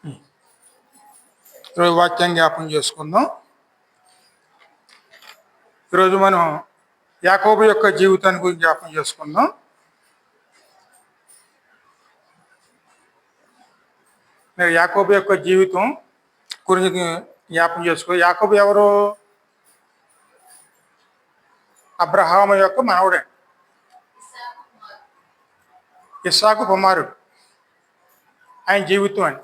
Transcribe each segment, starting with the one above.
ఈరోజు వాక్యం జ్ఞాపం చేసుకుందాం. ఈరోజు మనం యాకోబు యొక్క జీవితాన్ని గురించి జ్ఞాపం చేసుకుందాం. యాకోబు యొక్క జీవితం గురించి జ్ఞాపం చేసుకో. యాకోబు ఎవరు? అబ్రహాము యొక్క మనవడే, ఇస్సాకు కుమారుడు. ఆయన జీవితం అండి.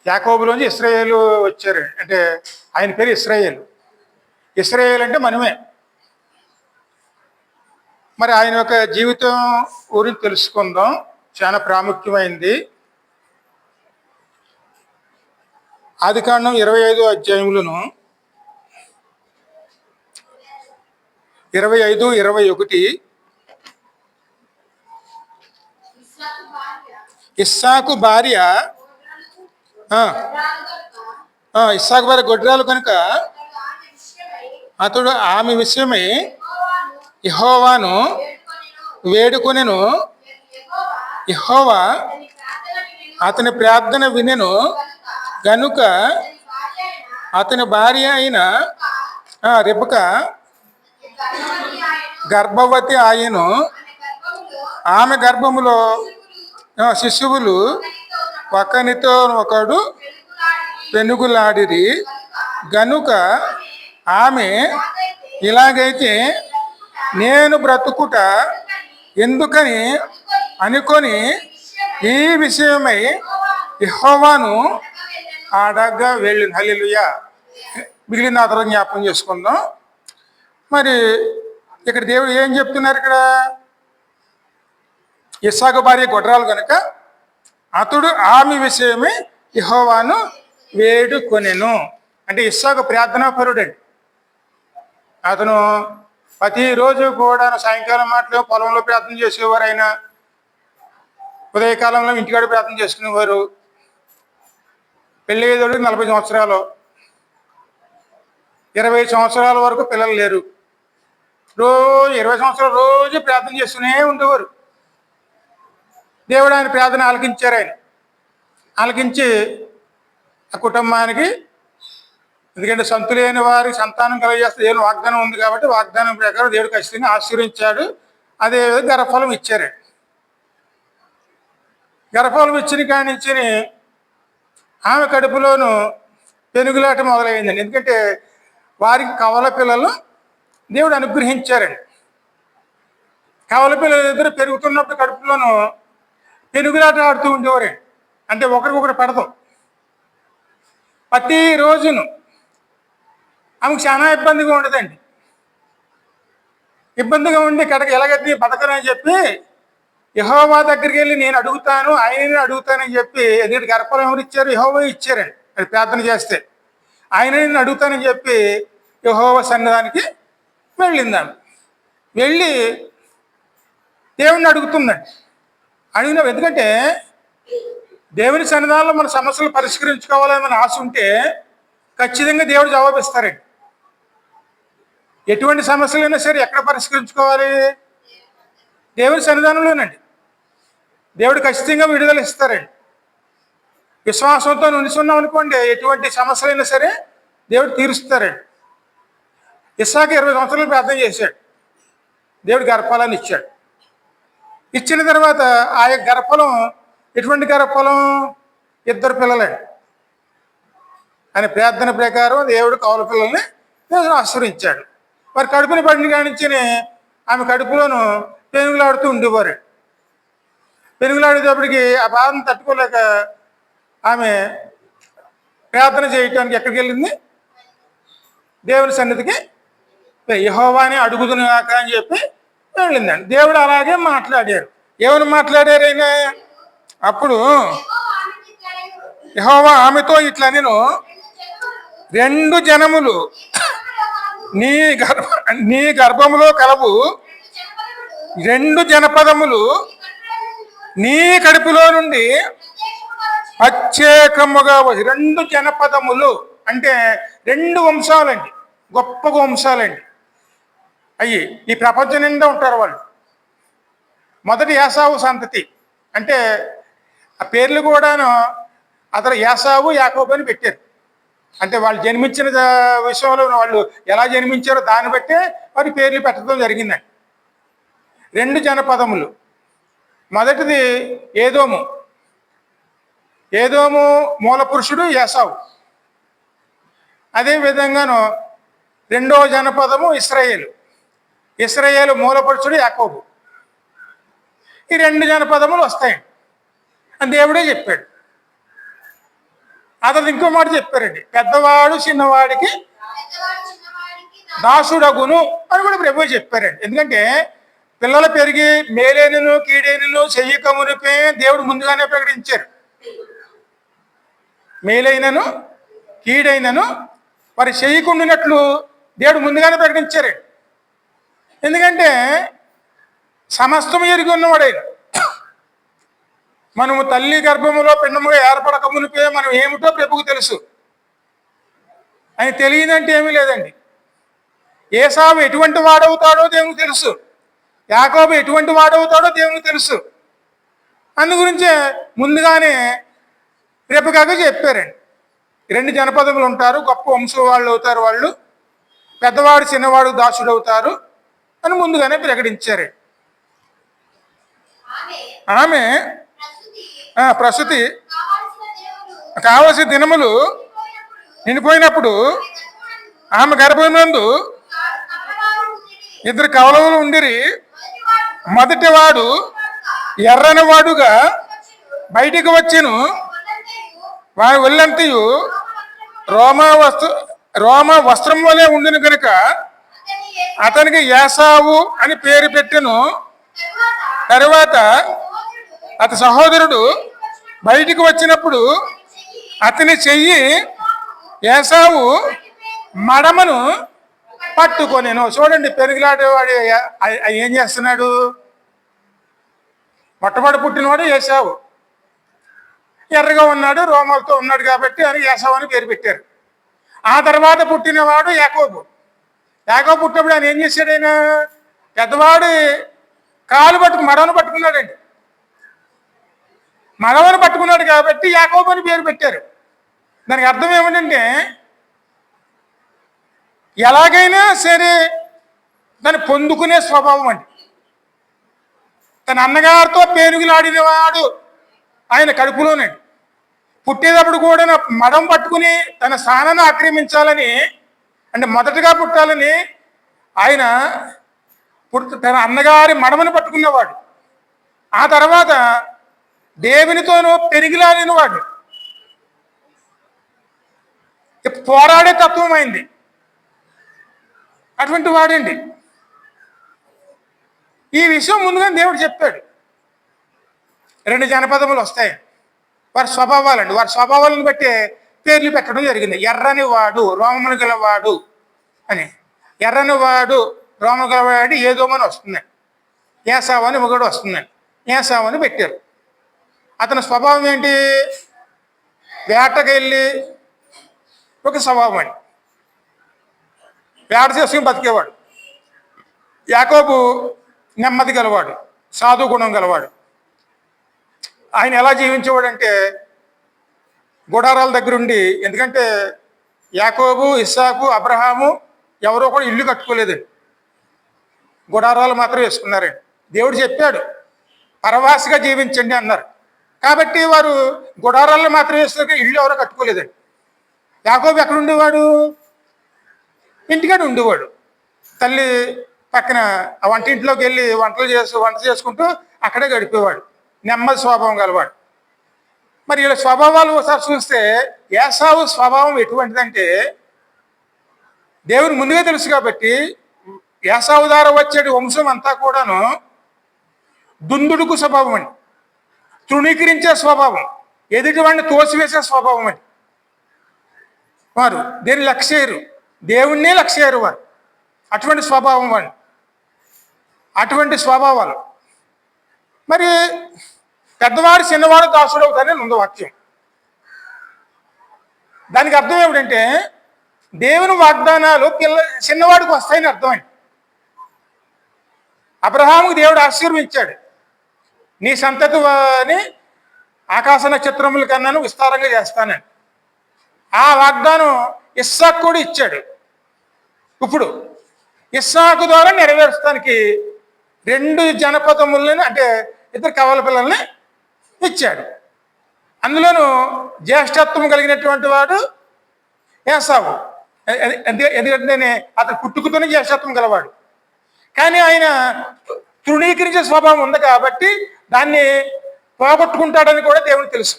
యాకోబులోంచి ఇశ్రాయేలు వచ్చారు. అంటే ఆయన పేరు ఇశ్రాయేలు. ఇశ్రాయేల్ అంటే మనమే. మరి ఆయన యొక్క జీవితం గురించి తెలుసుకుందాం. చాలా ప్రాముఖ్యమైంది. ఆదికాండం 25వ అధ్యాయములను 25, 21 ఇస్సాకు భార్య గొడ్రాలు కనుక అతడు ఆమె విషయమై యెహోవాను వేడుకొనెను. యెహోవా అతని ప్రార్థన వినెను గనుక అతని భార్య అయిన రెబెక్క గర్భవతి ఆయను. ఆమె గర్భములో శిశువులు ఒకనితో ఒకడు పెనుగులాడిరి గనుక ఆమె ఇలాగైతే నేను బ్రతుకుట ఎందుకని అనుకొని ఈ విషయమై యెహోవాను అడగ వెళ్ళింది. హల్లెలూయా. మిగిలిన తర్వాత జ్ఞాపకం చేసుకుందాం. మరి ఇక్కడ దేవుడు ఏం చెప్తున్నారు? ఇక్కడ ఇస్సాకు భార్య గొడ్రాలు కనుక అతడు ఆమె విషయమే యెహోవాను వేడుకొనెను. అంటే ఇస్సాకు ప్రార్థనాపరుడండి. అతను ప్రతిరోజు కూడా సాయంకాలం మాటలు పొలంలో ప్రార్థన చేసేవారు. ఆయన ఉదయకాలంలో ఇంటికాడ ప్రార్థన చేసుకునేవారు. పెళ్ళి అయ్యేటోడికి 40 సంవత్సరాలు, 20 సంవత్సరాల వరకు పిల్లలు లేరు. రోజు 20 సంవత్సరాలు రోజు ప్రార్థన చేస్తూనే ఉండేవారు. దేవుడు ఆయన ప్రార్థన ఆలకించారు. ఆయన ఆలకించి ఆ కుటుంబానికి, ఎందుకంటే సంతులేని వారికి సంతానం కలగజేస్తే దేవుని వాగ్దానం ఉంది కాబట్టి వాగ్దానం ప్రకారం దేవుడు ఖచ్చితంగా ఆశీర్వించాడు. అదే గర్భఫలం ఇచ్చారు. గర్భఫలం ఇచ్చిన కాడి నుంచి ఆమె కడుపులోను పెనుగులాట మొదలైందండి. ఎందుకంటే వారికి కవల పిల్లలు దేవుడు అనుగ్రహించారండి. కవల పిల్లలు ఇద్దరు పెరుగుతున్నప్పుడు కడుపులోను పెనుగులాట ఆడుతూ ఉండేవారండి. అంటే ఒకరికొకరు పడతాం. ప్రతి రోజును ఆమెకు చాలా ఇబ్బందిగా ఉండదండి. ఇబ్బందిగా ఉండి కడక ఎలాగైతే బతకనని చెప్పి యెహోవా దగ్గరికి వెళ్ళి నేను అడుగుతాను, ఆయననే అడుగుతానని చెప్పి, ఎందుకంటే గర్భఫలం ఎవరు ఇచ్చారు? యెహోవా ఇచ్చారండి. అది ప్రార్థన చేస్తే ఆయనని అడుగుతానని చెప్పి యెహోవా సన్నిధానికి వెళ్ళింది. ఆమె వెళ్ళి దేవుణ్ణి అడుగుతుందండి. అడిగిన ఎందుకంటే దేవుని సన్నిధానంలో మన సమస్యలు పరిష్కరించుకోవాలని మన ఆశ ఉంటే ఖచ్చితంగా దేవుడు జవాబిస్తారండి. ఎటువంటి సమస్యలైనా సరే ఎక్కడ పరిష్కరించుకోవాలి? దేవుని సన్నిధానంలోనండి. దేవుడు ఖచ్చితంగా విడుదల ఇస్తారండి. విశ్వాసంతో నిలుచున్నాం అనుకోండి, ఎటువంటి సమస్యలైనా సరే దేవుడు తీరుస్తారండి. ఇస్సాకు 20 సంవత్సరాలు ప్రార్థన చేశాడు. దేవుడు గర్భఫలాన్ని ఇచ్చాడు. ఇచ్చిన తర్వాత ఆ గర్భఫలం ఎటువంటి గర్భఫలం? 2 పిల్లలండి. ఆయన ప్రార్థన ప్రకారం దేవుడు కవల పిల్లల్ని ఆశ్రయించాడు. వారి కడుపుని పడిన కానించి ఆమె కడుపులోను పెనుగులాడుతూ ఉండేవారు. పెనుగులాడేటప్పటికి ఆ బాధను తట్టుకోలేక ఆమె ప్రార్థన చేయటానికి ఎక్కడికి వెళ్ళింది? దేవుని సన్నిధికి. యెహోవాని అడుగుదునుగాక అని చెప్పి వెళ్ళిందండి. దేవుడు అలాగే మాట్లాడారు. ఏమని మాట్లాడారు ఆయన? అప్పుడు యెహోవా ఆమెతో ఇట్లా, నేను 2 జనములు నీ గర్భములో కలవు, 2 జనపదములు నీ కడుపులో నుండి ప్రత్యేకముగా 2 జనపదములు అంటే 2 వంశాలండి. గొప్ప వంశాలండి అయ్యి. ఈ ప్రపంచం నిండా ఉంటారు వాళ్ళు. మొదటి ఏసావు సంతతి అంటే ఆ పేర్లు కూడాను అతను యాసావు యాకోబు అని పెట్టారు. అంటే వాళ్ళు జన్మించిన విషయంలో వాళ్ళు ఎలా జన్మించారో దాన్ని బట్టే వారి పేర్లు పెట్టడం జరిగిందండి. 2 జనపదములు. మొదటిది ఏదోము. ఏదోము మూల పురుషుడు యాసావు. అదే విధంగాను రెండవ జనపదము ఇశ్రాయేలు. ఇశ్రాయేలు మూల పురుషుడు యాకోబు. ఈ 2 జనపదములు వస్తాయండి అని దేవుడే చెప్పాడు. అతను ఇంకో మాట చెప్పారండి, పెద్దవాడు చిన్నవాడికి దాసుడగును అని కూడా ప్రభువు చెప్పారండి. ఎందుకంటే పిల్లలు పెరిగి మేలేనను కీడేనను చెయ్యక మునిపే దేవుడు ముందుగానే ప్రకటించారు. మేలైనను కీడైనను వారి చెయ్యకుండానట్లు దేవుడు ముందుగానే ప్రకటించారు. ఎందుకంటే సమస్తం ఎరిగి ఉన్నవాడైన మనము తల్లి గర్భములో పిండముగా ఏర్పడక మునిపే మనం ఏమిటో ప్రభువుకు తెలుసు. అని తెలియదంటే ఏమీ లేదండి. ఏసావు ఎటువంటి వాడవుతాడో దేవునికి తెలుసు. యాకోబు ఎటువంటి వాడవుతాడో దేవునికి తెలుసు. అందు గురించే ముందుగానే రెబెక్కకు చెప్పారండి. 2 జనపదములు ఉంటారు, గొప్ప వంశం వాళ్ళు అవుతారు, వాళ్ళు పెద్దవాడు చిన్నవాడు దాసుడు అవుతారు అని ముందుగానే ప్రకటించారు. ఆమె ప్రసూతి కావలసిన దినములు నిండిపోయినప్పుడు ఆమె గర్భమునందు 2 కవలవులు ఉండిరి. మొదటి వాడు ఎర్రని వాడుగా బయటికి వచ్చెను. వారి ఒళ్ళంతయు రోమ వస్త్రం వలె ఉండిన కనుక అతనికి యాసావు అని పేరు పెట్టెను. తరువాత అతని సహోదరుడు బయటికి వచ్చినప్పుడు అతని చెయ్యి ఏసావు మడమను పట్టుకొనేను. చూడండి, పెరుగులాడేవాడు ఏం చేస్తున్నాడు? మొట్టమొదటి పుట్టినవాడు ఏసావు, ఎర్రగా ఉన్నాడు, రోమాలతో ఉన్నాడు కాబట్టి అని ఏసావు అని పేరు పెట్టారు. ఆ తర్వాత పుట్టినవాడు యాకోబు. యాకోబు పుట్టినప్పుడు ఆయన ఏం చేశాడు? ఆయన పెద్దవాడు కాలు మడవను పట్టుకున్నాడండి. మడవను పట్టుకున్నాడు కాబట్టి యాకోబు అని పేరు పెట్టారు. దానికి అర్థం ఏమిటంటే ఎలాగైనా సరే దాన్ని పొందుకునే స్వభావం అండి. తన అన్నగారితో పేరుగులాడినవాడు ఆయన కడుపులోనండి. పుట్టేటప్పుడు కూడా మడం పట్టుకుని తన స్థానాన్ని ఆక్రమించాలని, అంటే మొదటగా పుట్టాలని ఆయన తన అన్నగారి మడమను పట్టుకున్నవాడు. ఆ తర్వాత దేవునితోనూ పెరిగిలాడినవాడు. పోరాడే తత్వం అయింది. అటువంటి వాడండి. ఈ విషయం ముందుగా దేవుడు చెప్పాడు. 2 జనపదములు వస్తాయి. వారి స్వభావాలండి. వారి స్వభావాలను బట్టి పేర్లు పెట్టడం జరిగింది. ఎర్రని వాడు, రోమములు గలవాడు అని. ఎర్రని వాడు, రోమములు గలవాడు ఏదోమని వస్తుందండి. ఏసావు అని ఒకడు వస్తుందండి. ఏసావు అని పెట్టారు. అతని స్వభావం ఏంటి? వేటకెళ్ళి ఒక స్వభావం అండి. వేట చేసుకుని బతికేవాడు. యాకోబు నెమ్మది గలవాడు, సాధు గుణం గలవాడు. ఆయన ఎలా జీవించేవాడంటే గుడారాల దగ్గర ఉండి, ఎందుకంటే యాకోబు, ఇస్సాకు, అబ్రహాము ఎవరో కూడా ఇల్లు కట్టుకోలేదండి, గుడారాలు మాత్రం వేసుకున్నారండి. దేవుడు చెప్పాడు పరవాసిగా జీవించండి అన్నారు. కాబట్టి వారు గుడారాల్లో మాత్రం వేసుకుని ఇల్లు ఎవరో కట్టుకోలేదండి. యాకోబు ఎక్కడ ఉండేవాడు? ఇంటికాడ ఉండేవాడు. తల్లి పక్కన ఆ వంటింట్లోకి వెళ్ళి వంట చేసుకుంటూ అక్కడే గడిపేవాడు. నెమ్మది స్వభావం గలవాడు. మరి ఇలా స్వభావాలు ఒకసారి చూస్తే ఏసావు స్వభావం ఎటువంటిదంటే దేవుని ముందుగా తెలుసు కాబట్టి ఏసావు ద్వారా వచ్చే వంశం అంతా కూడాను దుందుడుకు స్వభావం అండి, తృణీకరించే స్వభావం, ఎదుటివాడిని తోసివేసే స్వభావం అండి. వారు దేన్ని లక్ష్యరు, దేవుణ్ణే లక్ష్యరు వారు. అటువంటి స్వభావం వాడు, అటువంటి స్వభావాలు. మరి పెద్దవాడు చిన్నవాడు దాసుడు అవుతారని ఉంది వాక్యం. దానికి అర్థం ఏమిటంటే దేవుని వాగ్దానాలు చిన్నవాడికి వస్తాయని అర్థమైంది. అబ్రహాముకు దేవుడు ఆశీర్వదించాడు, నీ సంతతి అని ఆకాశ నక్షత్రముల కన్నాను విస్తారంగా చేస్తానని ఆ వాగ్దానం ఇస్సాకు కూడా ఇచ్చాడు. ఇప్పుడు ఇస్సాకు ద్వారా నెరవేర్చడానికి 2 జనపదములను అంటే 2 కవల పిల్లల్ని ఇచ్చాడు. అందులోనూ జ్యేష్ఠత్వం కలిగినటువంటి వాడు ఏసావు. ఎందుకంటే అతను పుట్టుకతోనే జ్యేష్ఠత్వం గలవాడు. కానీ ఆయన తృణీకరించే స్వభావం ఉంది కాబట్టి దాన్ని పోగొట్టుకుంటాడని కూడా దేవునికి తెలుసు.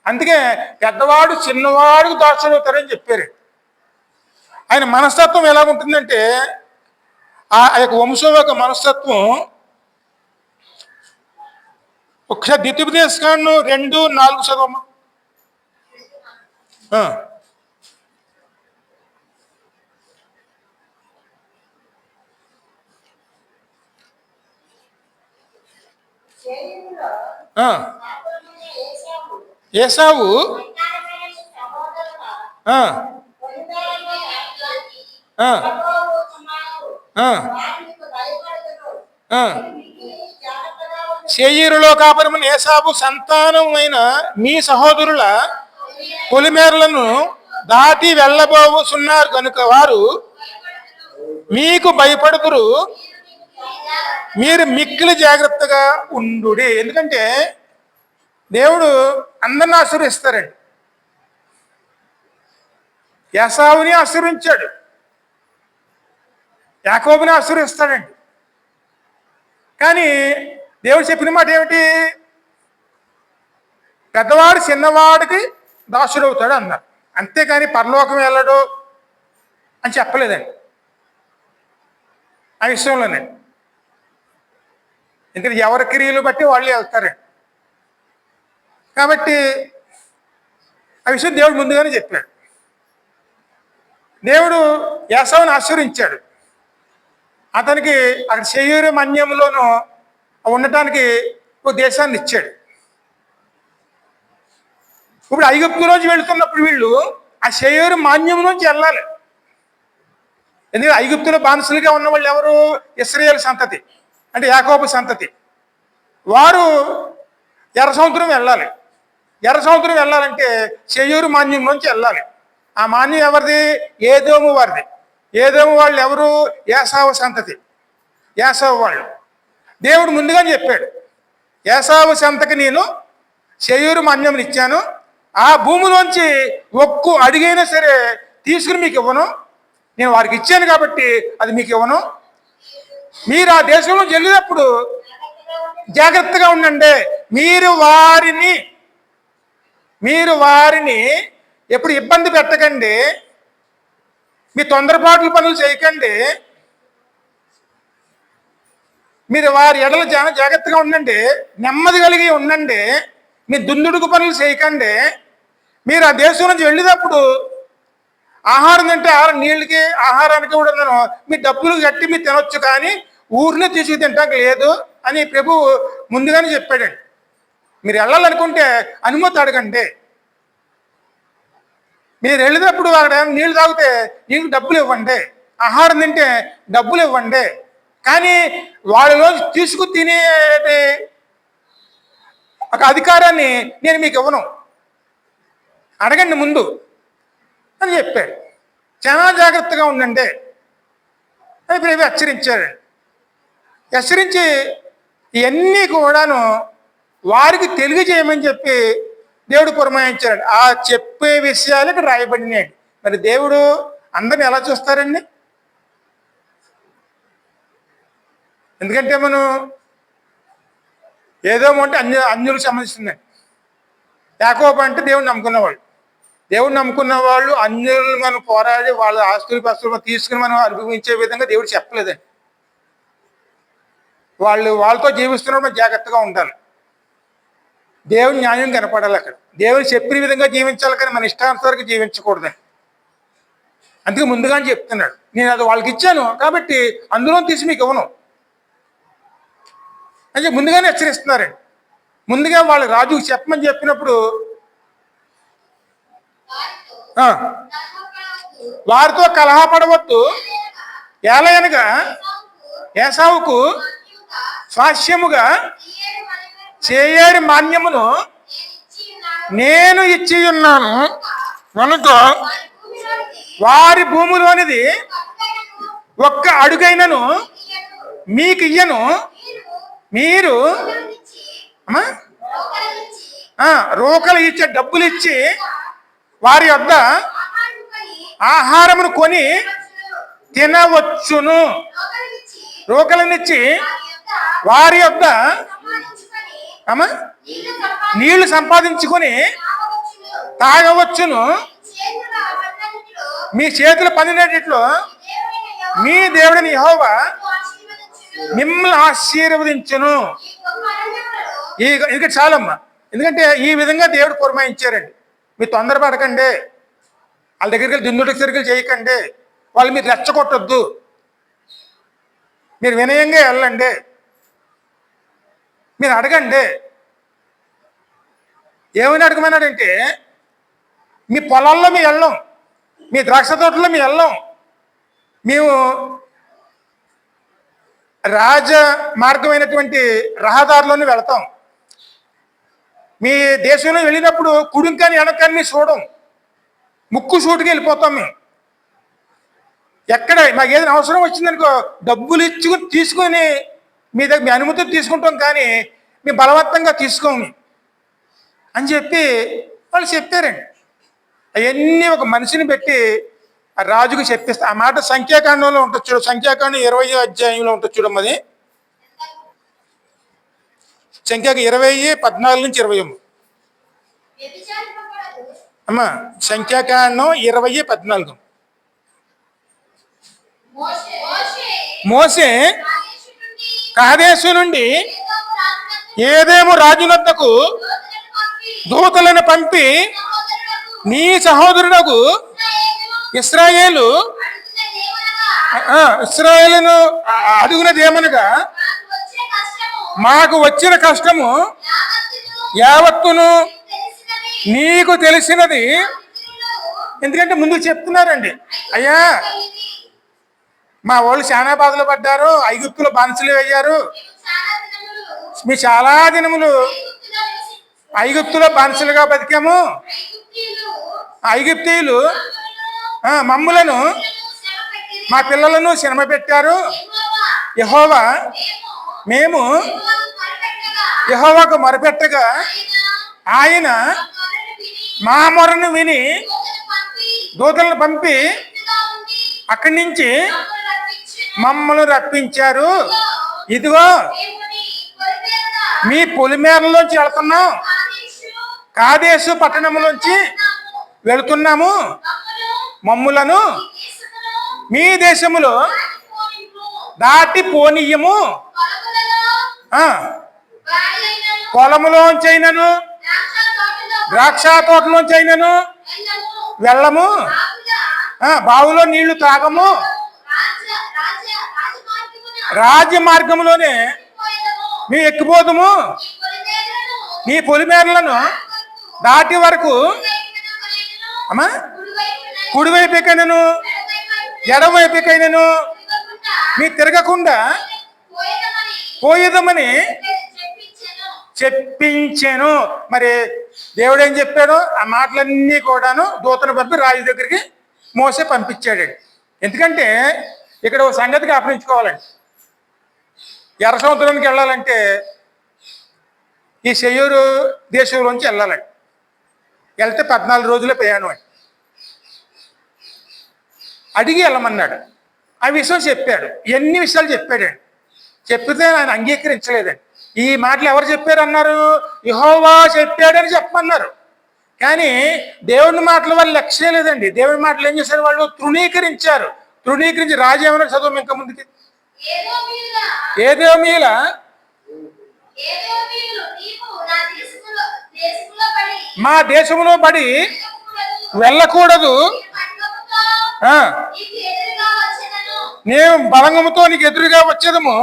అందుకే పెద్దవాడు చిన్నవాడికి దాచుడవుతాడని చెప్పారు. ఆయన మనస్తత్వం ఎలా ఉంటుందంటే ఆ యొక్క వంశం యొక్క మనస్తత్వం ఒకసారి ద్వితీయోపదేశకాండం 2:4 చదవమ్మా. ఏసావు శేయీరులో కాపురమున ఏసావు సంతానమైన మీ సహోదరుల పొలిమేరలను దాటి వెళ్ళబోతున్నారు కనుక వారు మీకు భయపడుతురు, మీరు మిక్కిలి జాగ్రత్తగా ఉండు. ఎందుకంటే దేవుడు అందరిని ఆశీర్వదిస్తారండి. ఏసావుని ఆశీర్వించాడు, యాకోబుని ఆశీర్వదిస్తాడండి. కానీ దేవుడు చెప్పిన మాట ఏమిటి? పెద్దవాడు చిన్నవాడికి దాసుడవుతాడు అన్నారు. అంతేకాని పరలోకం వెళ్ళడు అని చెప్పలేదండి ఆ విషయంలోనే. ఎందుకంటే ఎవరి క్రియలు బట్టి వాళ్ళు వెళ్తారండి. కాబట్టి ఆ విషయం దేవుడు ముందుగానే చెప్పాడు. దేవుడు ఏసావుని ఆశీర్వించాడు. అతనికి అక్కడ శేయీరు మన్యంలోనూ ఉండటానికి ఒక దేశాన్ని ఇచ్చాడు. ఇప్పుడు ఐగుప్తులోంచి వెళుతున్నప్పుడు వీళ్ళు ఆ శేయీరు మాన్యం నుంచి వెళ్ళాలి. ఎందుకంటే ఐగుప్తులో బానిసలుగా ఉన్న వాళ్ళు ఎవరు? ఇశ్రాయేలు సంతతి, అంటే యాకోబు సంతతి. వారు ఎర్ర సముద్రం వెళ్ళాలి. ఎర్ర సముద్రం వెళ్ళాలంటే శేయీరు మాన్యం నుంచి వెళ్ళాలి. ఆ మాన్యం ఎవరిది? ఏదోము వారిది. ఏదోము వాళ్ళు ఎవరు? ఏసావు సంతతి, ఏసావు వాళ్ళు. దేవుడు ముందుగానే చెప్పాడు, ఏసావు సంతకి నేను శేయీరు మాన్యములు ఇచ్చాను, ఆ భూమిలోంచి ఒక్కు అడిగైనా సరే తీసుకుని మీకు ఇవ్వను, నేను వారికి ఇచ్చాను కాబట్టి అది మీకు ఇవ్వను. మీరు ఆ దేశంలో వెళ్ళినప్పుడు జాగ్రత్తగా ఉండండి. మీరు వారిని ఎప్పుడు ఇబ్బంది పెట్టకండి, మీ తొందరపాట్ల పనులు చేయకండి, మీరు వారి ఎడల జాగ్రత్తగా ఉండండి, నెమ్మది కలిగి ఉండండి, మీ దుందుడుకు పనులు చేయకండి. మీరు ఆ దేశం నుంచి వెళ్ళేటప్పుడు ఆహారం తింటే నీళ్ళకి ఆహారానికి కూడా మీ డబ్బులు కట్టి మీరు తినొచ్చు, కానీ ఊరినే తీసుకు తింటాక లేదు అని ప్రభు ముందుగానే చెప్పాడండి. మీరు వెళ్ళాలనుకుంటే అనుమతి అడగండి. మీరు వెళ్ళినప్పుడు అక్కడ నీళ్ళు తాగితే నీకు డబ్బులు ఇవ్వండి, ఆహారం తింటే డబ్బులు ఇవ్వండి, కానీ వాళ్ళలో తీసుకు తినే ఒక అధికారాన్ని నేను మీకు ఇవ్వను, అడగండి ముందు అని చెప్పాడు. చాలా జాగ్రత్తగా ఉండండి అని ప్రభు హెచ్చరించాడు. హెచ్చరించి ఇవన్నీ కూడాను వారికి తెలియజేయమని చెప్పి దేవుడు పురమాయించాడు. ఆ చెప్పే విషయాలకు రాయబడినాడు. మరి దేవుడు అందరిని ఎలా చూస్తారండి? ఎందుకంటే మనం ఏదో అంటే అన్యులకు సంబంధిస్తుందండి. యాకోబు అంటే దేవుడు నమ్ముకున్నవాళ్ళు. దేవుడు నమ్ముకున్న వాళ్ళు అన్యులు మనం పోరాడి వాళ్ళ ఆస్తులు పస్తులు తీసుకుని మనం అనుభవించే విధంగా దేవుడు చెప్పలేదండి. వాళ్ళతో జీవిస్తున్నప్పుడు మనం జాగ్రత్తగా ఉండాలి. దేవుని న్యాయం కనపడాలి. అక్కడ దేవుని చెప్పిన విధంగా జీవించాలి, కానీ మన ఇష్టానుసారికి జీవించకూడదని. అందుకే ముందుగానే చెప్తున్నాడు, నేను అది వాళ్ళకి ఇచ్చాను కాబట్టి అందులో తీసి మీకు ఇవ్వను అని ముందుగానే హెచ్చరిస్తున్నారండి. ముందుగా వాళ్ళ రాజుకు చెప్పమని చెప్పినప్పుడు వారితో కలహపడవద్దు, ఏలయనగా ఏసావుకు స్వాస్యముగా శేయీరు మాన్యమును నేను ఇచ్చి ఉన్నాను కనుక వారి భూమిలోనిది ఒక్క అడుగైనను మీకు ఇయ్యను. మీరు రోకలు ఇచ్చే డబ్బులు ఇచ్చి వారి వద్ద ఆహారమును కొని తినవచ్చును. రోకలనిచ్చి వారి యొద్ద నీళ్లు సంపాదించుకొని తాగవచ్చును. మీ చేతులు పనినేటిట్లో మీ దేవుడిని యెహోవా మిమ్మల్ని ఆశీర్వదించును. ఇది చాలమ్మా. ఎందుకంటే ఈ విధంగా దేవుడు పురమాయించారండి. మీరు తొందరపడకండి, వాళ్ళ దగ్గరికి వెళ్ళి దిందుడికి సరిగ్గా చేయకండి, వాళ్ళు మీరు రెచ్చగొట్టొద్దు, మీరు వినయంగా వెళ్ళండి, మీరు అడగండి. ఏమని అడగమన్నాడంటే, మీ పొలాల్లో మేము వెళ్ళం, మీ ద్రాక్ష తోటలో మేము వెళ్ళం, మేము రాజ మార్గమైనటువంటి రహదారిలోనే వెళతాం. మీ దేశంలో వెళ్ళినప్పుడు కుడింకాని వెనకాన్ని చూడం, ముక్కు సూటుకి వెళ్ళిపోతాం. మేము ఎక్కడ మాకు ఏదైనా అవసరం వచ్చిందనుకో డబ్బులు ఇచ్చుకుని తీసుకొని మీ దగ్గర మీ అనుమతి తీసుకుంటాం, కానీ మేము బలవంతంగా తీసుకోము అని చెప్పి వాళ్ళు చెప్పారండి. అవన్నీ ఒక మనిషిని పెట్టి ఆ రాజుకు చెప్పిస్తా. ఆ మాట సంఖ్యాకాండంలో ఉంటుంది చూడు, సంఖ్యాకాండం 20వ అధ్యాయంలో ఉంటుంది చూడమ్మది. సంఖ్యాకి 20:14-20 అమ్మా. సంఖ్యాకాండం 20:14. మోసే కాదేశు నుండి ఏదేమో రాజునొద్దకు దూతలను పంపి నీ సహోదరుడకు ఇశ్రాయేలును అడుగునదేమనగా మాకు వచ్చిన కష్టము యావత్తును నీకు తెలిసినది. ఎందుకంటే ముందు చెప్తున్నారండి, అయ్యా మా వాళ్ళు చాలా బాధలు పడ్డారు, ఐగుప్తులో బానిసలు అయ్యారు, మీ చాలా దినములు ఐగుప్తులో బానిసలుగా బతికాము, ఐగుప్తీయులు మమ్ములను మా పిల్లలను శ్రమ పెట్టారు. యెహోవా మేము యెహోవాకు మొరపెట్టగా ఆయన మా మొరను విని దూతలను పంపి అక్కడి నుంచి మమ్మల్ని రప్పించారు. ఇదిగో మీ పొలిమేరలోంచి వెళ్తున్నాం, కాదేశు పట్టణంలోంచి వెళుతున్నాము, మమ్ములను మీ దేశములో దాటి పోనీయము, పొలములోంచైనను ద్రాక్ష తోటలోంచైనను వెళ్ళము, బావులో నీళ్లు తాగము, రాజ్యమార్గంలోనే మేము ఎక్కిపోదుము, నీ పొలిమేరలను దాటి వరకు అమ్మా కుడివైపుకైనను ఎడవైపుకైనను మీ తిరగకుండా పోయేదమని చెప్పించాను. మరి దేవుడు ఏం చెప్పాడు? ఆ మాటలన్నీ కూడాను దూతను పంపి రాజు దగ్గరికి మోసే పంపించాడు. ఎందుకంటే ఇక్కడ ఒక సంగతి జ్ఞాపరించుకోవాలండి. ఎర్ర సముద్రానికి వెళ్ళాలంటే ఈ శేయూరు దేశంలోంచి వెళ్ళాలండి. వెళ్తే 14 రోజుల ప్రయాణం అండి. అడిగి వెళ్ళమన్నాడు. ఆ విషయం చెప్పాడు, ఎన్ని విషయాలు చెప్పాడండి. చెప్పితే ఆయన అంగీకరించలేదండి. ఈ మాటలు ఎవరు చెప్పారు అన్నారు? యెహోవా చెప్పాడని చెప్పమన్నారు. కానీ దేవుని మాటల వాళ్ళు లక్ష్యం లేదండి. దేవుని మాటలు ఏం చేశారు? వాళ్ళు తృణీకరించారు. తృణీకరించి రాజు ఏమన్నా చదువు ఇంకా ముందుకి ఏదో మీల మా దేశంలో పడి వెళ్ళకూడదు, నేను బలంగముతో నీకు ఎదురుగా వచ్చేదము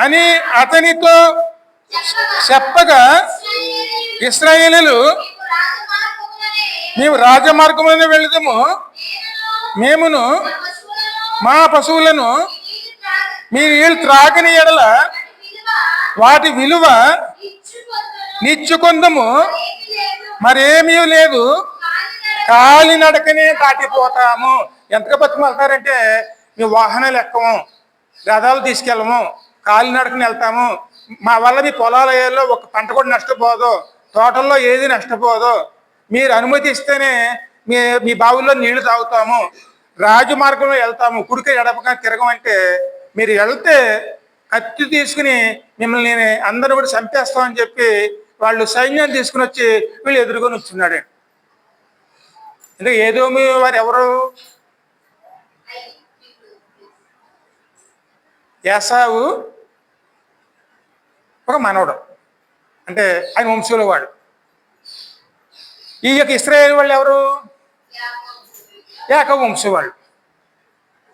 అని అతనితో చెప్పగా ఇశ్రాయేలీయులు మేము రాజమార్గంలోనే వెళుదాము, మేమును మా పశువులను మీ నీళ్ళు త్రాగని ఎడల వాటి విలువ నిత్యుకొందము, మరేమీ లేదు, కాలినడకనే దాటిపోతాము. ఎంతగా బతుకుతారంటే మేము వాహనాలు ఎక్కము, రథాలు తీసుకెళ్ళము, కాలినడకని వెళ్తాము. మా వల్ల మీ పొలాలలో ఒక పంట కూడా నష్టపోదు, తోటల్లో ఏది నష్టపోదు. మీరు అనుమతి ఇస్తేనే మీ మీ బావుల్లో నీళ్లు తాగుతాము, రాజమార్గంలో వెళ్తాము, కుడికి ఎడపక తిరగమంటే మీరు వెళ్తే కత్తి తీసుకుని మిమ్మల్ని అందరూ కూడా చంపేస్తామని చెప్పి వాళ్ళు సైన్యాన్ని తీసుకుని వచ్చి వీళ్ళు ఎదుర్కొని వచ్చున్నాడు. అంటే ఏదోమి వారు ఎవరు? ఏసావు ఒక మనవడు, అంటే ఆయన వంశంలో వాడు. ఈ యొక్క ఇశ్రాయేలు వాళ్ళు ఎవరు? యాకోబు వంశం వాళ్ళు.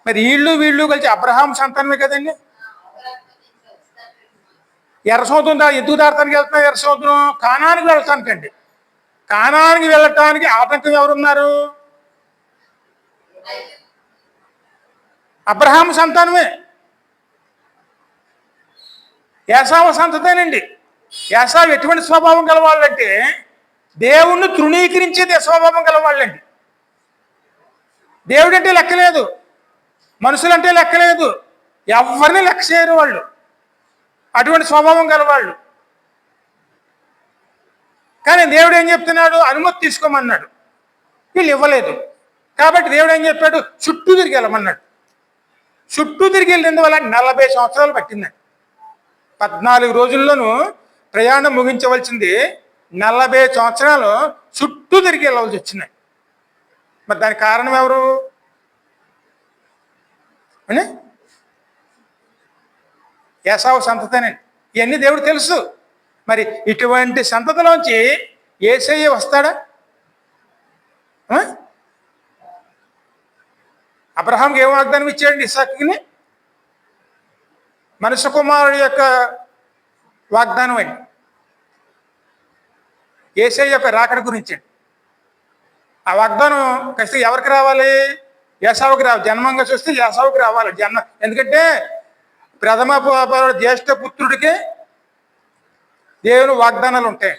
మరి వీళ్ళు కలిసి అబ్రహాం సంతానమే కదండి. ఎర్ర సముద్రం ఎందుకు దాడటానికి వెళ్తున్నా? ఎర్ర సముద్రం కానానికి వెళ్ళటానికండి. కానానికి వెళ్ళటానికి ఆటంకం ఎవరున్నారు? అబ్రహాం సంతానమే, ఏసావు సంతతేనండి. ఏసావు ఎటువంటి స్వభావం గలవాళ్ళంటే దేవుణ్ణి తృణీకరించేది స్వభావం గలవాళ్ళండి. దేవుడంటే లెక్కలేదు, మనుషులంటే లెక్కలేదు, ఎవరిని లెక్క చేయరు వాళ్ళు. అటువంటి స్వభావం గలవాళ్ళు. కానీ దేవుడు ఏం చెప్తున్నాడు? అనుమతి తీసుకోమన్నాడు. వీళ్ళు ఇవ్వలేదు. కాబట్టి దేవుడు ఏం చెప్పాడు? చుట్టూ తిరిగి వెళ్ళమన్నాడు. చుట్టూ తిరిగి వెళ్ళినందువల్ల 40 సంవత్సరాలు పట్టిందండి. 14 రోజుల్లోనూ ప్రయాణం ముగించవలసింది 40 సంవత్సరాలు చుట్టూ తిరిగి వెళ్ళవలసి వచ్చినాయి. మరి దానికి కారణం ఎవరు అని? ఏసావు సంతతేనండి. ఇవన్నీ దేవుడు తెలుసు. మరి ఇటువంటి సంతతిలోంచి యేసయ్య వస్తాడా? అబ్రహాంకి ఏం వాగ్దానం ఇచ్చాడండి? ఇస్సాకుని మనుష్య కుమారుడి యొక్క వాగ్దానం అండి. యేసయ్య యొక్క రాకడ గురించి అండి. ఆ వాగ్దానం ఖచ్చితంగా ఎవరికి రావాలి? ఏసావుకి రావాలి. జన్మంగా చూస్తే ఏసావుకి రావాలి జన్మ. ఎందుకంటే ప్రథమ జ్యేష్ఠ పుత్రుడికి దేవుని వాగ్దానాలు ఉంటాయి.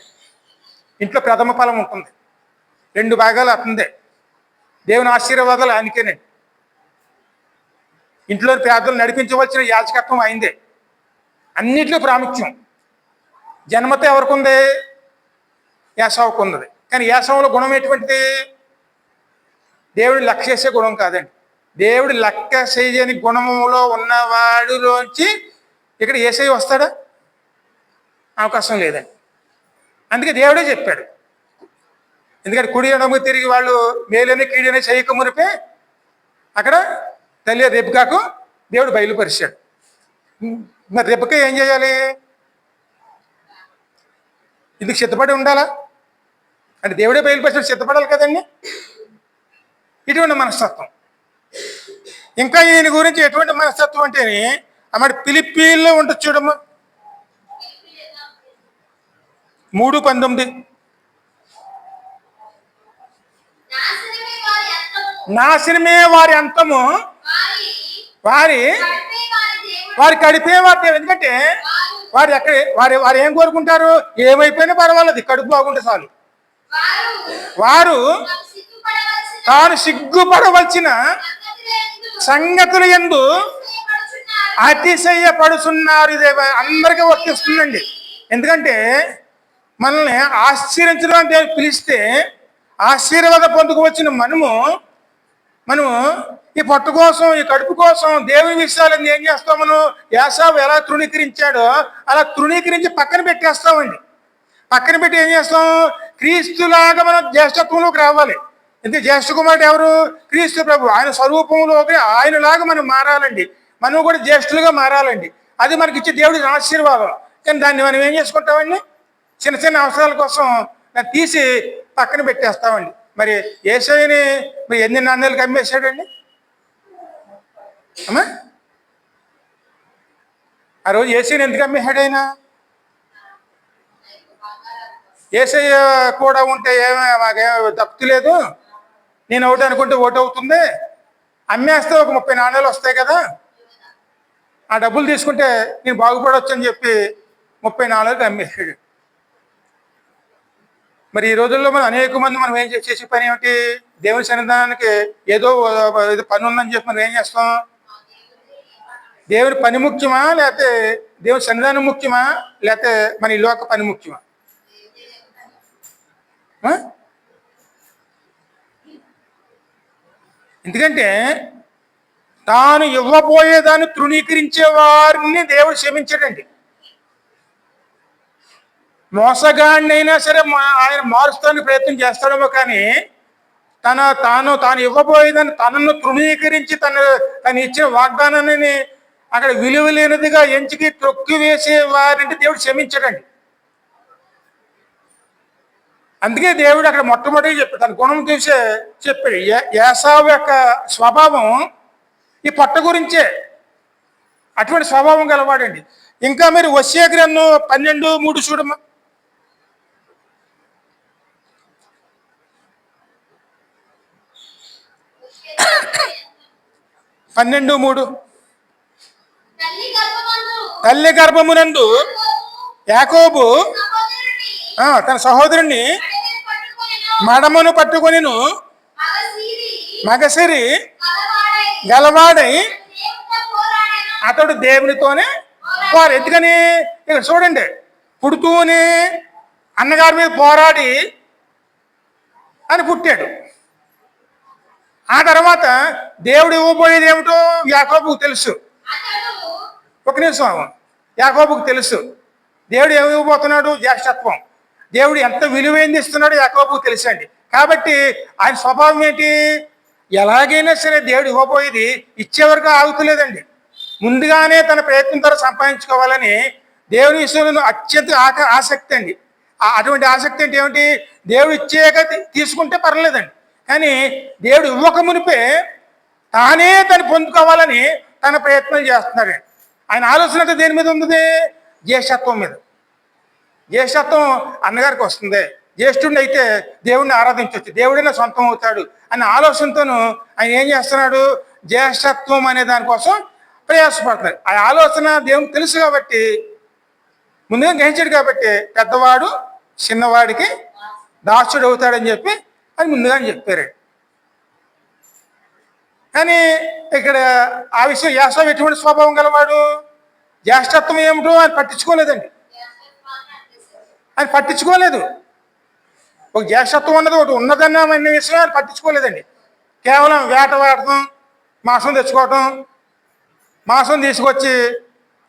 ఇంట్లో ప్రథమ ఫలం ఉంటుంది, 2 భాగాలు అతనిదే. దేవుని ఆశీర్వాదాలు ఆయనకేనండి. ఇంట్లో పేదలు నడిపించవలసిన యాజకత్వం అయిందే. అన్నిట్లో ప్రాముఖ్యం. జన్మత ఎవరికి ఉంది? ఏసావుకు ఉన్నది. కానీ ఏసావులో గుణం ఎటువంటిది? దేవుడి లెక్క చేసే గుణం కాదండి. దేవుడి లెక్క చేయని గుణంలో ఉన్నవాడిలోంచి ఇక్కడ యేసయ్య వస్తాడా? అవకాశం లేదండి. అందుకే దేవుడే చెప్పాడు. ఎందుకంటే కుడి ఎడమ తిరిగి వాళ్ళు మేలని కీడని చేయక మునిపే అక్కడ తల్లి రెబెకాకు దేవుడు బయలుపరిచాడు. మరి రెబెకా ఏం చేయాలి? ఇందుకు సిద్ధపడి ఉండాలా? అంటే దేవుడే బయలుపరిచాడు, సిద్ధపడాలి కదండి. ఇటువంటి మనస్తత్వం. ఇంకా ఈయన గురించి ఎటువంటి మనస్తత్వం అంటే అమ్మాడి ఫిలిప్పీల్లో ఉంటుంది చూడమ్మా, 3:19. నాశనమే వారి అంతము, వారి కడిపే వారి దేవుడు. ఎందుకంటే వారు ఎక్కడ వారు ఏం కోరుకుంటారు? ఏమైపోయినా పర్వాలేదు, కడుపు బాగుంటే చాలు. వారు తాను సిగ్గుపడవలసిన సంగతుల యందు అతిశయపడుతున్నారు. ఇదే అందరికీ వర్తిస్తుందండి. ఎందుకంటే మనల్ని ఆశ్చర్యించడం దేవుడు పిలిస్తే ఆశీర్వాదం పొందుకు వచ్చిన మనము ఈ పొట్టు కోసం, ఈ కడుపు కోసం దేవుని విషయాలను ఏం చేస్తాం? మనం ఏసావు ఎలా తృణీకరించాడో అలా తృణీకరించి పక్కన పెట్టేస్తామండి. పక్కన పెట్టి ఏం చేస్తాం? క్రీస్తులాగా మనం జ్యేష్ఠత్వంలోకి రావాలి. ఎందుకంటే జ్యేష్ఠ కుమారుడు ఎవరు? క్రీస్తు ప్రభు. ఆయన స్వరూపంలోకి ఆయనలాగా మనం మారాలండి. మనం కూడా జ్యేష్ఠులుగా మారాలండి. అది మనకి ఇచ్చే దేవుడి ఆశీర్వాదం. కానీ దాన్ని మనం ఏం చేసుకుంటామండి? చిన్న చిన్న అవసరాల కోసం దాన్ని తీసి పక్కన పెట్టేస్తామండి. మరి యేసయ్యని మరి ఎన్ని నాణ్యాలకు అమ్మేశాడండి అమ్మా? ఆ రోజు యేసయ్యని ఎందుకు అమ్మేశాడు ఆయన? యేసయ్య కూడా ఉంటే మాకేం తప్పు లేదు, నేను ఒకటి అనుకుంటే ఒకటి అవుతుంది, అమ్మేస్తే ఒక 30 నాణ్యాలు వస్తాయి కదా, ఆ డబ్బులు తీసుకుంటే నేను బాగుపడవచ్చు అని చెప్పి 30 నాణ్యాలకు అమ్మేశాడు. మరి ఈ రోజుల్లో మనం అనేక మంది మనం ఏం చేసే పని ఏమిటి? దేవుని సన్నిధానానికి ఏదో ఏదో పని ఉందని చెప్పి మనం ఏం చేస్తాం? దేవుని పని ముఖ్యమా, లేకపోతే దేవుని సన్నిధానం ముఖ్యమా, లేకపోతే మన ఈ లోక పని ముఖ్యమా? ఎందుకంటే తాను ఇవ్వబోయేదాన్ని తృణీకరించే వారిని దేవుడు క్షమించాడండి. మోసగాడినైనా సరే ఆయన మారుస్తానికి ప్రయత్నం చేస్తాడేమో, కానీ తాను ఇవ్వబోయేదాన్ని తనను తృణీకరించి తను ఇచ్చిన వాగ్దానాన్ని అక్కడ విలువ లేనిదిగా ఎంచికి తొక్కి వేసే వారిని దేవుడు క్షమించాడండి. అందుకే దేవుడు అక్కడ మొట్టమొదటి చెప్పాడు, తన గుణం చూసే చెప్పాడు. ఏసావు యొక్క స్వభావం ఈ పొట్ట గురించే, అటువంటి స్వభావం గలవాడండి. ఇంకా మీరు హోషేయ గ్రంథం 12:3 చూడమ్మా. 12:3 తల్లి గర్భమునందు యాకోబు తన సహోదరుణ్ణి మడమను పట్టుకొనిను మగసిరి గలవాడై అతడు దేవునితోనే పోరాడు. ఎందుకని? ఇక్కడ చూడండి, పుడుతూనే అన్నగారి మీద పోరాడి అని పుట్టాడు. ఆ తర్వాత దేవుడు ఇవ్వబోయేది ఏమిటో యాకోబుకు తెలుసు. ఒక నిమిషం, యాకోబుకు తెలుసు దేవుడు ఏమి ఇవ్వబోతున్నాడు, జ్యేష్ఠత్వం. దేవుడు ఎంత విలువైంది ఇస్తున్నాడో యాకోబుకు తెలుసండి. కాబట్టి ఆయన స్వభావం ఏంటి? ఎలాగైనా సరే దేవుడు ఇవ్వబోయేది ఇచ్చేవరకు ఆగుతలేదండి. ముందుగానే తన ప్రయత్నం ద్వారా సంపాదించుకోవాలని దేవుని విషయంలో అత్యంత ఆసక్తి అండి. అటువంటి ఆసక్తి అంటే ఏమిటి? దేవుడు ఇచ్చేక తీసుకుంటే పర్లేదండి, కానీ దేవుడు ఇవ్వక మునిపే తానే తను పొందుకోవాలని తన ప్రయత్నం చేస్తున్నాడండి. ఆయన ఆలోచన దేని మీద ఉంది? జ్యేష్ఠత్వం మీద. జ్యేష్ఠత్వం అన్నగారికి వస్తుంది, జ్యేష్ఠుడిని అయితే దేవుడిని ఆరాధించవచ్చు, దేవుడైనా సొంతం అవుతాడు అనే ఆలోచనతోనూ ఆయన ఏం చేస్తున్నాడు? జ్యేష్ఠత్వం అనే దానికోసం ప్రయాసపడుతున్నాడు. ఆ ఆలోచన దేవునికి తెలుసు కాబట్టి, ముందుగా గ్రహించాడు కాబట్టి, పెద్దవాడు చిన్నవాడికి దాసుడు అవుతాడని చెప్పి అది ముందుగానే చెప్పారు. కానీ ఇక్కడ ఆ విషయం యాసవ్ ఎటువంటి స్వభావం గలవాడు? జ్యేష్ఠత్వం ఏమిటో ఆయన పట్టించుకోలేదండి. ఆయన పట్టించుకోలేదు. ఒక జ్యేష్ఠత్వం అన్నది ఒకటి ఉన్నదన్న అనే విషయం ఆయన పట్టించుకోలేదండి. కేవలం వేటవాడటం, మాంసం తెచ్చుకోవటం, మాంసం తీసుకొచ్చి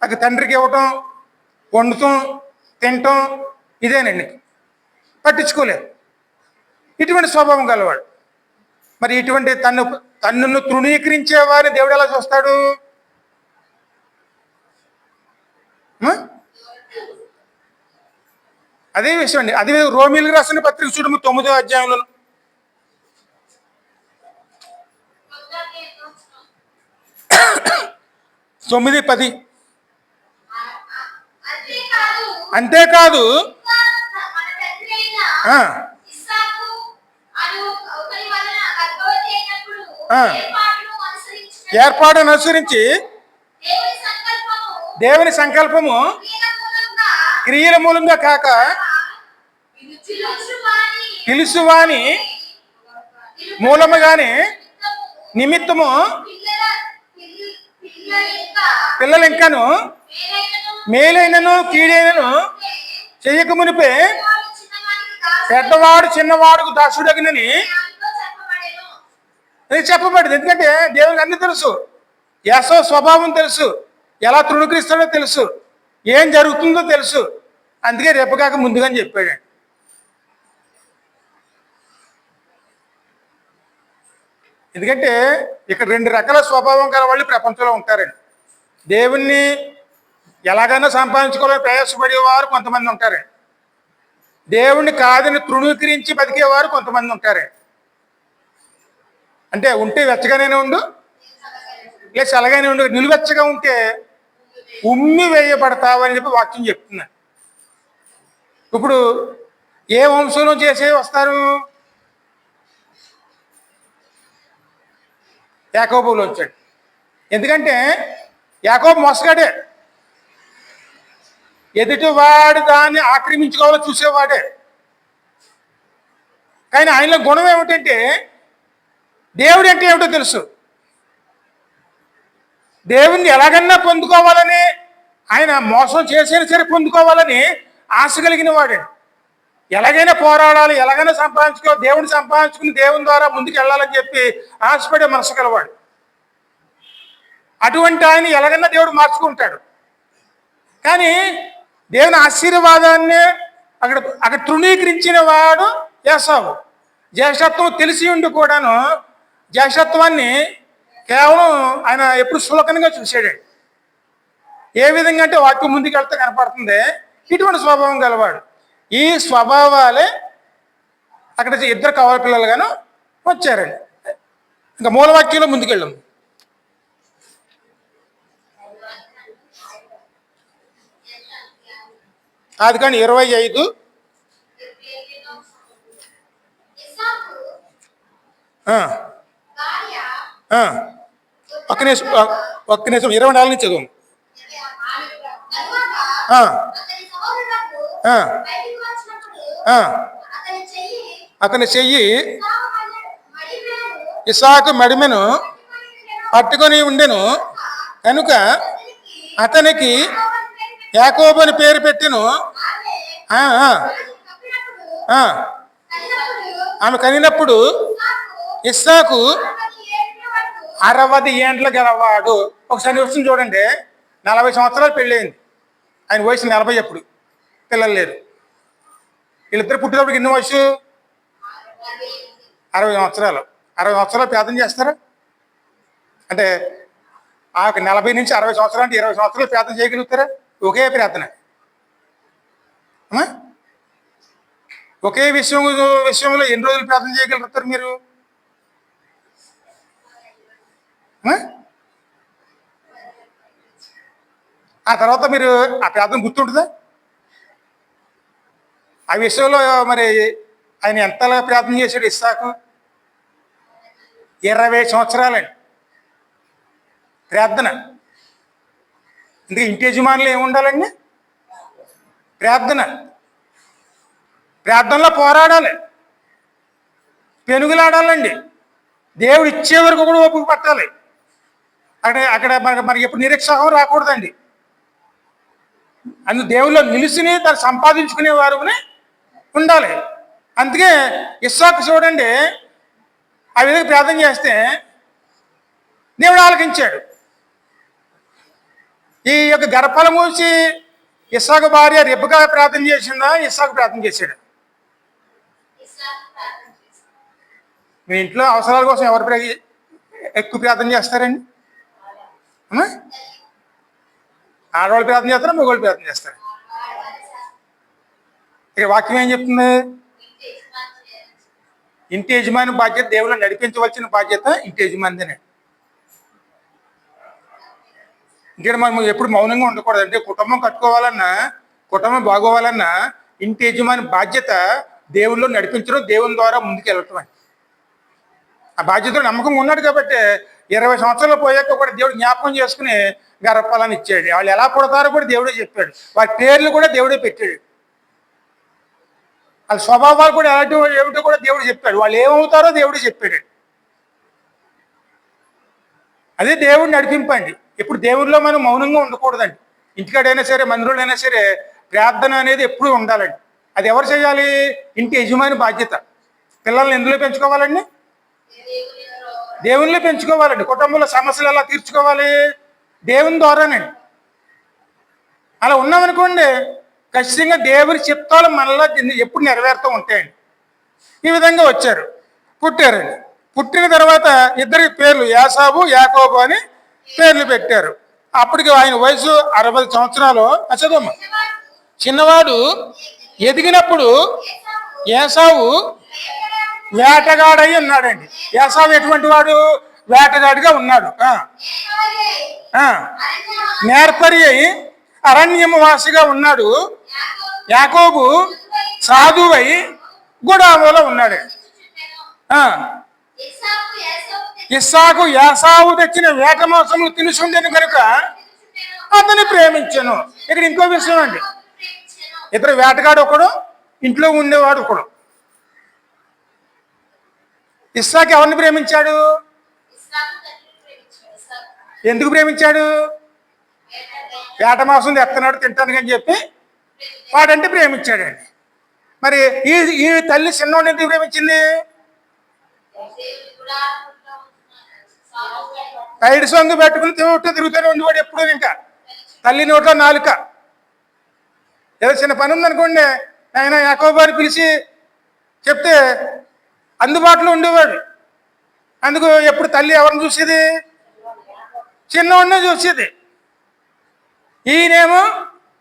అది తండ్రికి ఇవ్వటం, వండుతాం, తినటం, ఇదేనండి. పట్టించుకోలేదు. ఇటువంటి స్వభావం గలవాడు. మరి ఇటువంటి తన్నును తృణీకరించే వారిని దేవుడు ఎలా చూస్తాడు? అదే విషయం అండి. అదే రోమీలకు రాసిన పత్రిక చూడము 9వ అధ్యాయంలో 9:10. అంతేకాదు ఏర్పాటును అనుసరించి దేవుని సంకల్పము క్రియల మూలంగా కాక పిలుసువాని మూలముగానే నిమిత్తము పిల్లలు ఇంకాను మేలైనను కీడైనను చెయ్యక మునిపే పెద్దవాడు చిన్నవాడుకు దాసుడగినని చెప్పబడింది. ఎందుకంటే దేవునికి అన్ని తెలుసు, యాసవ స్వభావం తెలుసు, ఎలా తృణీకరిస్తాడో తెలుసు, ఏం జరుగుతుందో తెలుసు. అందుకే రేపు కాక ముందుగానే చెప్పాడు. ఎందుకంటే ఇక్కడ 2 రకాల స్వభావం గల వాళ్ళు ప్రపంచంలో ఉంటారండి. దేవుణ్ణి ఎలాగైనా సంపాదించుకోవాలని ప్రయాసపడేవారు కొంతమంది ఉంటారండి. దేవుణ్ణి కాదని తృణీకరించి బతికేవారు కొంతమంది ఉంటారండి. అంటే ఉంటే వెచ్చగానే ఉండు, లేక చల్లగానే ఉండు. నిలువెచ్చగా ఉంటే ఉమ్మి వేయబడతావు అని చెప్పి వాక్యం చెప్తున్నాను. ఇప్పుడు ఏ వంశంలో చేసే వస్తారు? యాకోబులో వచ్చాడు. ఎందుకంటే యాకోబు మోసగాడే, ఎదుటివాడు దాన్ని ఆక్రమించుకోవాలో చూసేవాడే. కానీ ఆయనలో గుణం ఏమిటంటే దేవుడు అంటే ఏమిటో తెలుసు. దేవుణ్ణి ఎలాగన్నా పొందుకోవాలని, ఆయన మోసం చేసైనా సరే పొందుకోవాలని ఆశ కలిగిన వాడే. ఎలాగైనా పోరాడాలి, ఎలాగైనా దేవుడిని సంపాదించుకుని దేవుని ద్వారా ముందుకు వెళ్ళాలని చెప్పి ఆశపడే మనసు గలవాడు. అటువంటి ఆయన ఎలాగైనా దేవుడు మార్చుకుంటాడు. కానీ దేవుని ఆశీర్వాదాన్ని అక్కడ తృణీకరించిన వాడు ఏసావు. జ్యేష్ఠత్వం తెలిసి ఉండి కూడాను జ్యేష్ఠత్వాన్ని కేవలం ఆయన ఎప్పుడు సులకనగా చూసాడు. ఏ విధంగా అంటే వాక్యం ముందుకు వెళ్తే కనపడుతుంది ఇటువంటి స్వభావం గలవాడు. ఈ స్వభావాలే అక్కడ ఇద్దరు కవల పిల్లలుగాను వచ్చారండి. ఇంకా మూలవాక్యంలో ముందుకెళ్ళాము. అది కానీ 25 ఒక్క నిమిషం 24 నుంచి చదువు. అతని చెయ్యి ఇస్సాకు మడిమెను పట్టుకొని ఉండెను కనుక అతనికి యాకోబు అని పేరు పెట్టెను. ఆమె కనినప్పుడు ఇస్సాకు 60 ఏండ్ల గలవాడు. ఒకసారి వస్తుంది చూడండి, 40 సంవత్సరాలు పెళ్ళయింది. ఆయన వయసు 40. ఎప్పుడు పిల్లలు లేరు. వీళ్ళిద్దరు పుట్టినప్పటికి ఎన్ని వయసు? 60 సంవత్సరాలు. 60 సంవత్సరాలు ప్రార్థన చేస్తారా? అంటే ఆ 40 నుంచి 60 సంవత్సరాలు అంటే 20 సంవత్సరాలు ప్రార్థన చేయగలుగుతారా? ఒకే ప్రార్థన, ఒకే విషయంలో ఎన్ని రోజులు ప్రార్థన చేయగలుగుతారు మీరు? ఆ తర్వాత మీరు ఆ ప్రార్థన గుర్తుంటుందా? ఆ విషయంలో మరి ఆయన ఎంతలా ప్రార్థన చేశాడు ఇస్సాకు? 20 సంవత్సరాలండి ప్రార్థన. ఇందుకే ఇంటి యజమానులు ఏముండాలండి? ప్రార్థనలో పోరాడాలి, పెనుగులాడాలండి. దేవుడు ఇచ్చే వరకు కూడా ఓపిక పట్టాలి. అక్కడ మనకి ఎప్పుడు నిరుత్సాహం రాకూడదండి. అందుకు దేవుల్లో నిలిచిని దాన్ని సంపాదించుకునే వారుని ఉండాలి. అందుకే ఇస్సాకు చూడండి, ఆ విధంగా ప్రార్థన చేస్తే దేవుడు ఆలకించాడు. ఈ యొక్క గర్భఫలం మూసి ఇస్సాకు భార్య రెబ్బెకా ప్రార్థన చేసిందా, ఇస్సాకు ప్రార్థన చేశాడు? మీ ఇంట్లో అవసరాల కోసం ఎవరు ఎక్కువ ప్రార్థన చేస్తారండి? ఆడవాళ్ళు ప్రార్థన చేస్తారా, మగవాళ్ళు ప్రార్థన చేస్తారా? ఇక వాక్యం ఏం చెప్తుంది? ఇంటి యజమాని బాధ్యత, దేవుళ్ళని నడిపించవలసిన బాధ్యత ఇంటి యజమానిదేనే. ఇంకేంటి మనం ఎప్పుడు మౌనంగా ఉండకూడదు. అంటే కుటుంబం కట్టుకోవాలన్నా, కుటుంబం బాగోవాలన్నా ఇంటి యజమాని బాధ్యత దేవుళ్ళు నడిపించడం, దేవుని ద్వారా ముందుకు వెళ్ళటం అని. ఆ బాధ్యతలో నమ్మకం ఉన్నాడు కాబట్టి 20 సంవత్సరాలు పోయాక కూడా దేవుడు జ్ఞాపకం చేసుకుని గర్భఫలాన్ని ఇచ్చాడు. వాళ్ళు ఎలా పుడతారో కూడా దేవుడే చెప్పాడు. వారి పేర్లు కూడా దేవుడే పెట్టాడు. వాళ్ళ స్వభావాలు కూడా ఎలాంటి ఏమిటో కూడా దేవుడు చెప్పాడు. వాళ్ళు ఏమవుతారో దేవుడు చెప్పాడు. అదే దేవుడిని నడిపింపండి. ఇప్పుడు దేవుడిలో మనం మౌనంగా ఉండకూడదండి. ఇంటికాడైనా సరే, మందిరంలో సరే ప్రార్థన అనేది ఎప్పుడు ఉండాలండి. అది ఎవరు చేయాలి? ఇంటి యజమాని బాధ్యత. పిల్లల్ని ఎందులో పెంచుకోవాలండి? దేవునిలో పెంచుకోవాలండి. కుటుంబంలో సమస్యలు ఎలా తీర్చుకోవాలి? దేవుని ద్వారానండి. అలా ఉన్నామనుకోండి, ఖచ్చితంగా దేవుని చిత్తాలు మనలో ఎప్పుడు నెరవేరుతూ ఉంటాయండి. ఈ విధంగా వచ్చారు, పుట్టారండి. పుట్టిన తర్వాత ఇద్దరి పేర్లు యాసాబు, యాకోబు అని పేర్లు పెట్టారు. అప్పటికి ఆయన వయసు 60 సంవత్సరాలు. చదవమ్మ. చిన్నవాడు ఎదిగినప్పుడు ఏసావు వేటగాడై ఉన్నాడండి. ఏసావు ఎటువంటి వాడు? వేటగాడిగా ఉన్నాడు. నేర్పరి అయి అరణ్యవాసిగా ఉన్నాడు. యాకోబు సాధువై గుడాములో ఉన్నాడు. ఇస్సాకు యాసావు తెచ్చిన వేట మాంసములు తినుచుండెను కనుక అతన్ని ప్రేమించాను. ఇక్కడ ఇంకో విషయం అండి, ఇద్దరు వేటగాడు ఒకడు, ఇంట్లో ఉండేవాడు ఒకడు. ఇస్సాకు ఎవరిని ప్రేమించాడు? ఎందుకు ప్రేమించాడు? వేట మాంసం తెస్తున్నాడు తింటాను అని చెప్పి వాడంటే ప్రేమించాడండి. మరి ఈ ఈ తల్లి చిన్నోడిని ఎందుకు ప్రేమించింది? పైడి సొంగు పెట్టుకుని తిరుగుతూనే ఉండేవాడు ఎప్పుడు. ఇంకా తల్లి నోట్లో నాలుక. ఏదో చిన్న పని ఉందనుకోండి, ఆయన యాకోబాని పిలిచి చెప్తే అందుబాటులో ఉండేవాడు. అందుకు ఎప్పుడు తల్లి ఎవరిని చూసేది? చిన్నవాడినే చూసేది. ఈయనేమో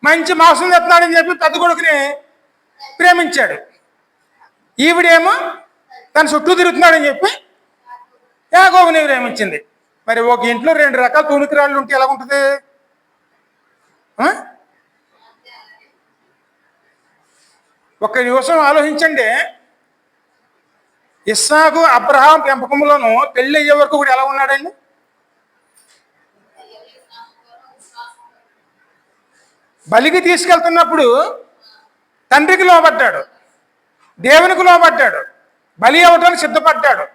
మంచి మాంసం తెస్తున్నాడని చెప్పి పెద్ద కొడుకుని ప్రేమించాడు. ఈవిడేమో తన చుట్టూ తిరుగుతున్నాడని చెప్పి యాకోబుని ప్రేమించింది. మరి ఒక ఇంట్లో 2 రకాల తూనికిరాళ్ళు ఉంటే ఎలా ఉంటుంది? ఒక్క నిమిషం ఆలోచించండి. ఇస్సాకు అబ్రహాం పెంపకంలోనూ పెళ్లి అయ్యే వరకు కూడా ఎలా ఉన్నాడండి? బలికి తీసుకెళ్తున్నప్పుడు తండ్రికి లోబడ్డాడు, దేవునికి లోబడ్డాడు, బలి అవ్వడానికి సిద్ధపడ్డాడు.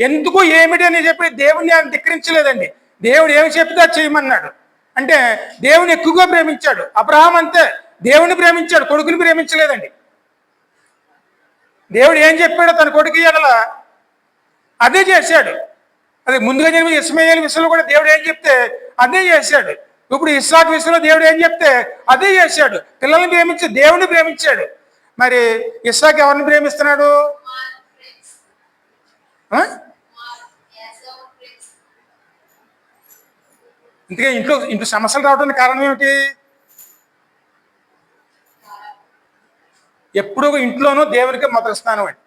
ఎందుకు ఏమిటి అని చెప్పి దేవుడిని ఆయన ధిక్కరించలేదండి. దేవుడు ఏమి చెప్తే చేయమన్నాడు. అంటే దేవుని ఎక్కువగా ప్రేమించాడు. అబ్రహాం అంతే, దేవుని ప్రేమించాడు, కొడుకుని ప్రేమించలేదండి. దేవుడు ఏం చెప్పాడో తన కొడుకు ఎడల అదే చేశాడు. అది ముందుగా జరిగిన ఇస్మాయిల్ విషయంలో కూడా దేవుడు ఏం చెప్తే అదే చేశాడు. ఇప్పుడు ఇస్సాకు విషయంలో దేవుడు ఏం చెప్తే అదే చేశాడు. పిల్లల్ని ప్రేమించి దేవుని ప్రేమించాడు. మరి ఇస్సాకు ఎవరిని ప్రేమిస్తున్నాడు? ఇందుకే ఇంట్లో సమస్యలు రావడానికి కారణం ఏమిటి? ఎప్పుడు ఇంట్లోనూ దేవునికి మొదటి స్థానం అండి.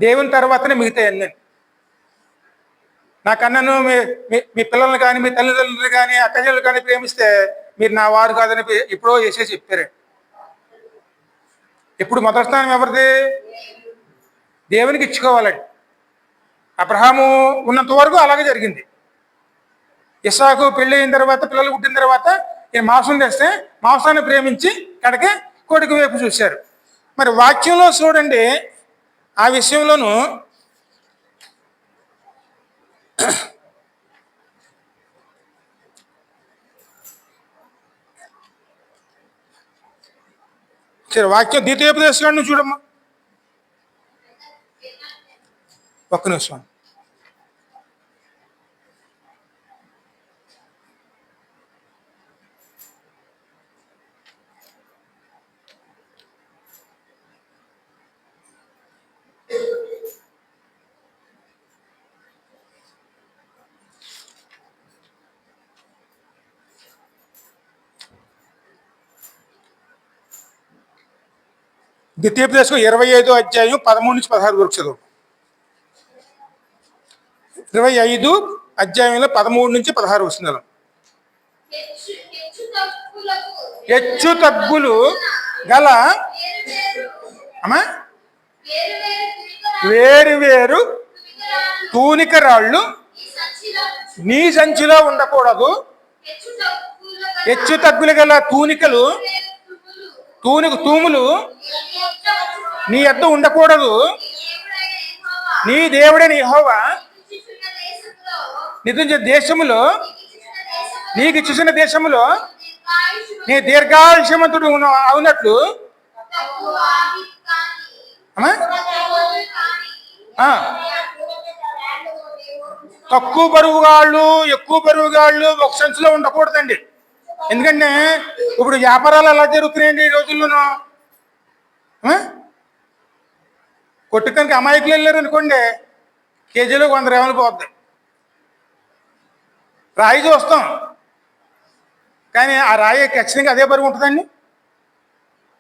దేవుని తర్వాతనే మిగతా అన్నీ. నాకన్నను మీ పిల్లల్ని కానీ మీ తల్లిదండ్రులు కానీ అక్కజల్లు కానీ ప్రేమిస్తే మీరు నా వారు కాదని ఎప్పుడో చేసేసి చెప్పారు. ఎప్పుడు మొదటి స్థానం ఎవరిది? దేవునికి ఇచ్చుకోవాలండి. అబ్రహాము ఉన్నంత వరకు అలాగే జరిగింది. ఇస్సాకు పెళ్ళి అయిన తర్వాత పిల్లలు పుట్టిన తర్వాత ఈయన మాంసం తెస్తే మాంసాన్ని ప్రేమించి కడకే కొడుకు వైపు చూశారు. మరి వాక్యంలో చూడండి, ఆ విషయంలోనూ సరే వాక్యం ద్వితీయోపదేశకాండం చూడమ్మా. ఒక్క నిమిషం. ద్వితీయోపదేశం 25వ అధ్యాయం 13 నుంచి 16 వరకు చదువు. 25 అధ్యాయంలో 13 నుంచి 16 వస్తున్నారు. హెచ్చు తగ్గులు గల వేరు వేరు తూనికరాళ్ళు నీ సంచిలో ఉండకూడదు. హెచ్చు తగ్గులు గల తూములు నీ యొద్ద ఉండకూడదు. నీ దేవుడైన యెహోవా దేశములో నీకు ఇచ్చిన దేశములో నీ దీర్ఘాయుష్యమంతుడు అవునట్లు తక్కువ బరువుగాళ్ళు ఎక్కువ బరువుగాళ్ళు ఒక సంచిలో ఉండకూడదండి. ఎందుకంటే ఇప్పుడు వ్యాపారాలు ఎలా జరుగుతున్నాయండి ఈ రోజుల్లోనూ? కొట్టుకనికి అమాయకులు వెళ్ళారు అనుకోండి, కేజీలో 100 రేవలు పోద్ది. రాయి చూస్తాం, కానీ ఆ రాయి ఖచ్చితంగా అదే బరువు ఉంటుందండి.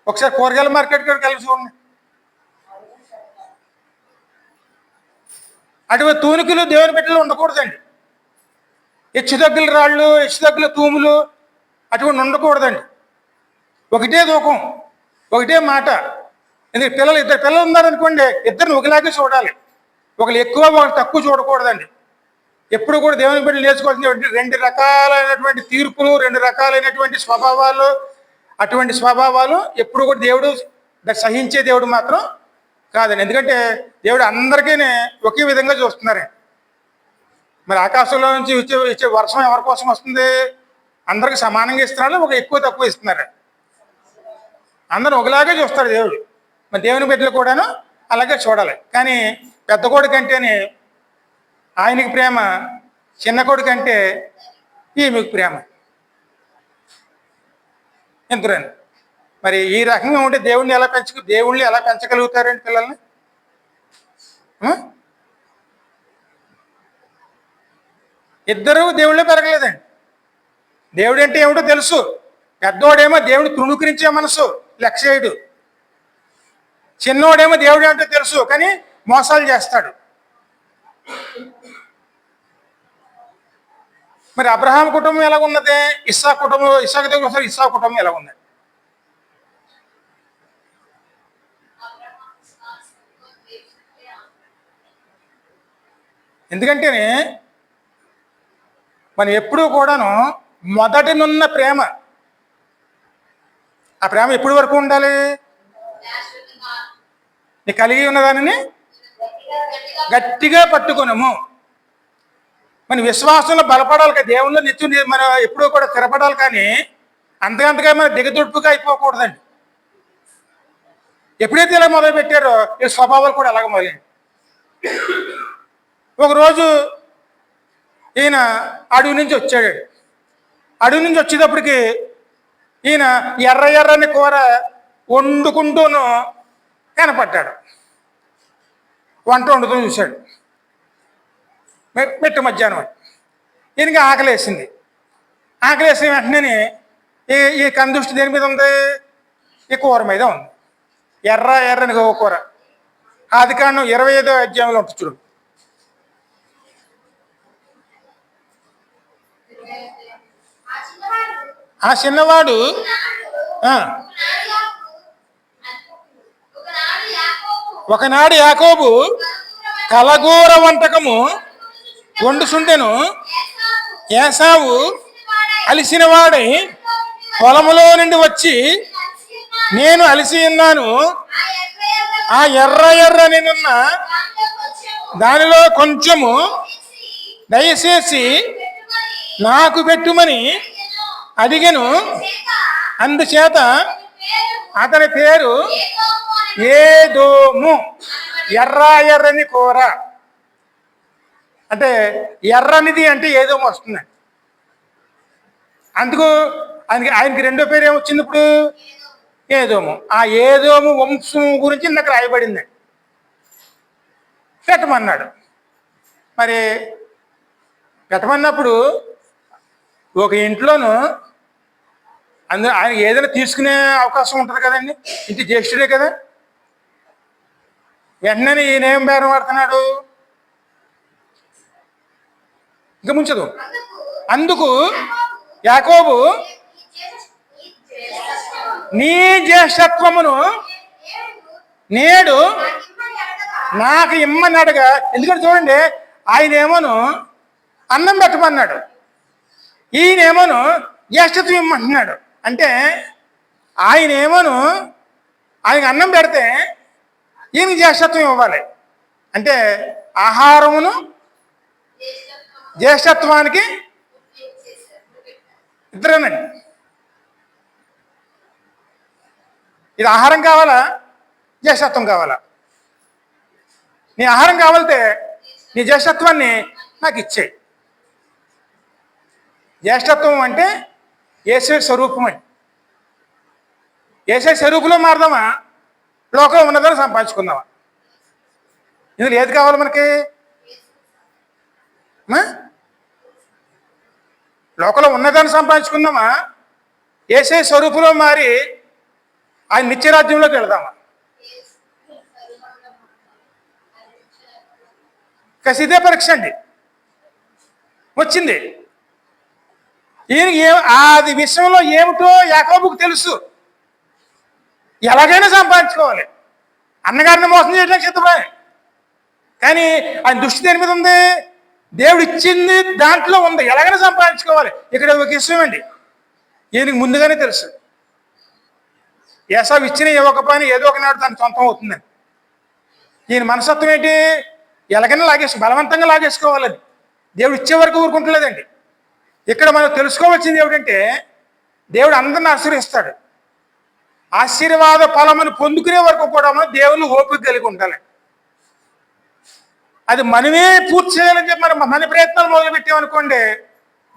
ఒకసారి కూరగాయల మార్కెట్ కూడా కలిసి చూడండి. అటువంటి తూనికలు దేవుని బిడ్డలు ఉండకూడదండి. హెచ్చుతగ్గుల రాళ్ళు, హెచ్చుతగ్గుల తూములు అటువంటి ఉండకూడదండి. ఒకటే దూకం, ఒకటే మాట. ఎందుకంటే ఇద్దరు పిల్లలు ఉన్నారనుకోండి, ఇద్దరిని ఒకలాగే చూడాలి. ఒకరు ఎక్కువ ఒకరు తక్కువ చూడకూడదండి. ఎప్పుడు కూడా దేవుని బిడ్డలు నేర్చుకోవాల్సిన 2 రకాలైనటువంటి తీర్పులు, 2 రకాలైనటువంటి స్వభావాలు. అటువంటి స్వభావాలు ఎప్పుడు కూడా దేవుడు సహించే దేవుడు మాత్రం కాదండి. ఎందుకంటే దేవుడు అందరికీ ఒకే విధంగా చూస్తున్నారండి. మరి ఆకాశంలో నుంచి ఇచ్చే ఇచ్చే వర్షం ఎవరి కోసం వస్తుంది? అందరికి సమానంగా ఇస్తున్నాడు, ఒక ఎక్కువ తక్కువ ఇస్తున్నారు. అందరూ ఒకలాగే చూస్తాడు దేవుడు. మరి దేవుని బిడ్డలు కూడాను అలాగే చూడాలి. కానీ పెద్ద కొడుకు అంటేనే ఆయనకి ప్రేమ, చిన్న కొడుకు అంటే ఈమెకు ప్రేమ. ఎందుకని మరి ఈ రకంగా ఉంటే దేవుణ్ణి ఎలా పెంచగలుగుతారండి పిల్లల్ని? ఇద్దరు దేవుళ్ళే పెరగలేదండి. దేవుడు అంటే ఏమిటో తెలుసు. పెద్దోడేమో దేవుడు తృణీకరించే మనసు, లెక్క చేయడు. చిన్నోడేమో దేవుడు అంటే తెలుసు, కానీ మోసాలు చేస్తాడు. మరి అబ్రహాం కుటుంబం ఎలాగున్నది? ఇస్సాకు కుటుంబం ఎలాగున్నది? ఎందుకంటేనే మనం ఎప్పుడూ కూడాను మొదటినున్న ప్రేమ, ఆ ప్రేమ ఎప్పటి వరకు ఉండాలి? నీ కలిగి ఉన్నదానిని గట్టిగా పట్టుకునము. మన విశ్వాసంలో బలపడాలి కదా, దేవుళ్ళు నిత్యం మన ఎప్పుడూ కూడా స్థిరపడాలి. కానీ అంతకంతగా మన దిగదుడుపుగా అయిపోకూడదండి. ఎప్పుడైతే ఇలా మొదలు పెట్టారో ఈ స్వభావాలు కూడా అలాగ మొదలైంది. ఒకరోజు ఈయన అడవి నుంచి వచ్చాడు. అడవి నుంచి వచ్చేటప్పటికి ఈయన ఎర్రని కూర వండుకుంటూను కనపడ్డాడు. వంట వండుతూ చూశాడు. మిట్ట మధ్యాహ్నం ఈయనకి ఆకలేసింది. ఆకలేసిన వెంటనే ఈ కందుష్టి దేని మీద ఉంది? ఈ కూర మీద ఉంది. ఎర్రని కూర. ఆదికాండం 25వ అధ్యాయంలో ఉంటుంది చూడు. ఆ చిన్నవాడు ఒకనాడు యాకోబు కలగూర వంటకము వండుచుండెను. ఏసావు అలిసిన వాడై పొలములో నుండి వచ్చి, నేను అలిసి ఉన్నాను, ఆ ఎర్రనినున్న దానిలో కొంచెము దయచేసి నాకు పెట్టుమని అడిగెను. అందుచేత అతని పేరు ఏదోము, ఎర్రని కూర. అంటే ఎర్రనిది అంటే ఏదోము వస్తుందండి. అందుకు ఆయనకి రెండో పేరు ఏమొచ్చింది ఇప్పుడు? ఏదోము. ఆ ఏదోము వంశం గురించి నాకు రాయబడిందండి. పెట్టమన్నాడు. మరి పెట్టమన్నప్పుడు ఒక ఇంట్లోనూ ఆయన ఏదైనా తీసుకునే అవకాశం ఉంటుంది కదండి. ఇంటి జ్యేష్ఠుడే కదా. వెంటనే ఈయనేం బేరం పడుతున్నాడు? ఇంకా ముంచదు. అందుకు యాకోబు, నీ జ్యేష్ఠత్వమును నేడు నాకు ఇమ్మని అడగా. ఎందుకంటే చూడండి, ఆయన ఏమోను అన్నం పెట్టమన్నాడు, ఈయనేమోను జ్యేష్ఠత్వం ఇమ్మంటున్నాడు. అంటే ఆయన ఏమోను ఆయనకు అన్నం పెడితే ఈయనకి జ్యేష్ఠత్వం ఇవ్వాలి. అంటే ఆహారమును జ్యేష్ఠత్వానికి ఇద్దరేనండి. ఇది ఆహారం కావాలా, జ్యేష్ఠత్వం కావాలా? నీ ఆహారం కావాలంటే నీ జ్యేష్ఠత్వాన్ని నాకు ఇచ్చేయి. జ్యేష్ఠత్వం అంటే యేసే స్వరూపం అండి. యేసే స్వరూపంలో మారదామా, లోకంలో ఉన్నదాన్ని సంపాదించుకుందామా? ఇందులో ఏది కావాలి మనకి? లోకంలో ఉన్నదాన్ని సంపాదించుకుందామా, యేసే స్వరూపంలో మారి ఆయన నిత్యరాజ్యంలోకి వెళదామా? కసిదే పరీక్ష అండి వచ్చింది. ఈయనకి అది విషయంలో ఏమిటో యాకోబుకు తెలుసు. ఎలాగైనా సంపాదించుకోవాలి, అన్నగారిని మోసం చేయడానికి సిద్ధమే. కానీ ఆయన దృష్టి దేని మీద ఉంది? దేవుడు ఇచ్చింది దాంట్లో ఉంది, ఎలాగైనా సంపాదించుకోవాలి. ఇక్కడ ఒక విషయం అండి, ఈయనకి ముందుగానే తెలుసు. ఏసావు ఇచ్చిన ఏ ఒక పని ఏదో ఒకనాడు దాని సొంతం అవుతుందని. ఈయన మనస్తత్వం ఏంటి? ఎలాగైనా బలవంతంగా లాగేసుకోవాలని. దేవుడు ఇచ్చే వరకు ఊరుకుంటలేదండి. ఇక్కడ మనం తెలుసుకోవాల్సింది ఏమిటంటే, దేవుడు అందరిని ఆశీర్వదిస్తాడు. ఆశీర్వాద ఫలమును పొందుకునే వరకు కూడా మనం దేవుని ఓపిక కలిగి ఉండాలి. అది మనమే పూర్తి చేయాలని చెప్పి మన ప్రయత్నాలు మొదలు పెట్టామనుకోండి,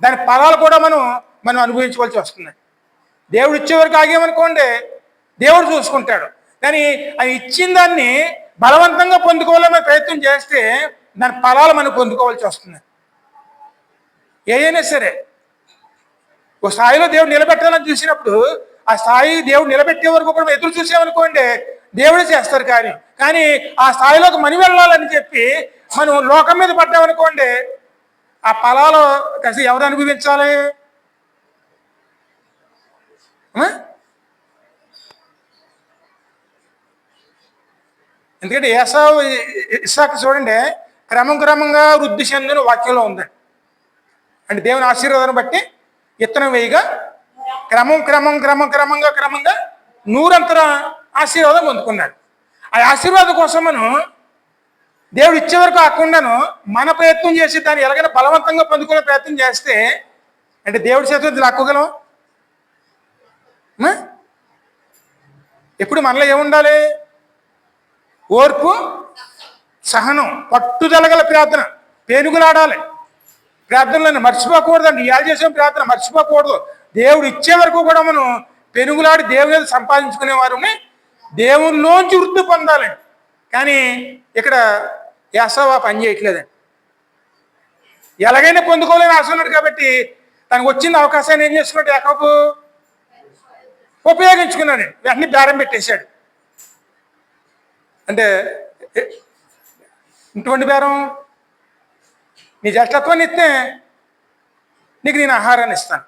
దాని ఫలాలు కూడా మనం అనుభవించవలసి వస్తుంది. దేవుడు ఇచ్చే వరకు ఆగేమనుకోండి, దేవుడు చూసుకుంటాడు. కానీ ఆయన ఇచ్చిన దాన్ని బలవంతంగా పొందుకోవాలని ప్రయత్నం చేస్తే దాని ఫలాలు మనం పొందుకోవాల్సి వస్తుంది. ఏదైనా సరే ఒక స్థాయిలో దేవుడు నిలబెట్టాలని చూసినప్పుడు ఆ స్థాయి దేవుడు నిలబెట్టే వరకు కూడా ఎదురు చూసామనుకోండి, దేవుడే చేస్తారు. కానీ ఆ స్థాయిలోకి మనం వెళ్ళాలని చెప్పి మనం లోకం మీద పడ్డామనుకోండి, ఆ ఫలాలు అసలు ఎవరు అనుభవించాలి? ఎందుకంటే ఏసావు ఇస్సాకు చూడండి, క్రమంగా వృద్ధి చెందిన వాక్యంలో ఉందండి. అంటే దేవుని ఆశీర్వాదాన్ని బట్టి ఇత్తనం వేయగా క్రమంగా నూరంతర ఆశీర్వాదం పొందుకున్నాడు. ఆ ఆశీర్వాదం కోసం మనం దేవుడు ఇచ్చే వరకు కాకుండాను మన ప్రయత్నం చేసి దాన్ని ఎలాగైనా బలవంతంగా పొందుకునే ప్రయత్నం చేస్తే అంటే దేవుడి చేతులు లాక్కోగలం? ఎప్పుడు మనలో ఏముండాలి? ఓర్పు, సహనం, పట్టుదలగల ప్రార్థన, పేనుగులాడాలి. ప్రార్థనలను మర్చిపోకూడదండి. ఇవాళ చేసే ప్రార్థన మర్చిపోకూడదు. దేవుడు ఇచ్చే వరకు కూడా మనం పెనుగులాడి దేవుని సంపాదించుకునే వారిని దేవునిలోంచి వృద్ధి పొందాలండి. కానీ ఇక్కడ యాసవా పని చేయట్లేదండి. ఎలాగైనా పొందుకోవాలని ఆశ ఉన్నాడు కాబట్టి తనకు వచ్చిన అవకాశాన్ని ఏం చేసుకున్నాడు? యాకోబు ఉపయోగించుకున్నాడు. వెంటనే బేరం పెట్టేశాడు. అంటే ఇటువంటి బేరం, నీ జ్యేష్ఠత్వాన్ని ఇస్తే నీకు నేను ఆహారాన్ని ఇస్తాను.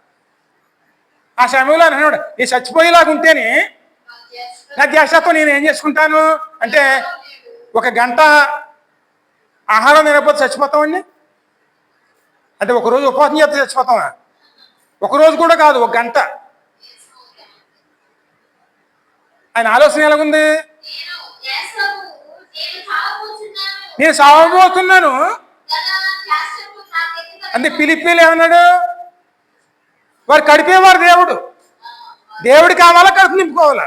ఆ సమయంలో అన్నాడు, నీ చచ్చిపోయేలాగా ఉంటేనే నా జ్యేష్ఠత్వం నేను ఏం చేసుకుంటాను అంటే, ఒక గంట ఆహారం తినకపోతే చచ్చిపోతామండి. అంటే ఒకరోజు ఉపవాసం చేస్తే చచ్చిపోతామా? ఒకరోజు కూడా కాదు, ఒక గంట. ఆయన ఆలోచన ఎలాగుంది? నేను సావబోతున్నాను అంటే పిలిపిలు ఏమన్నాడు? వారు కడిపేవారు దేవుడు. దేవుడు కావాలా, కడుపు నింపుకోవాలా?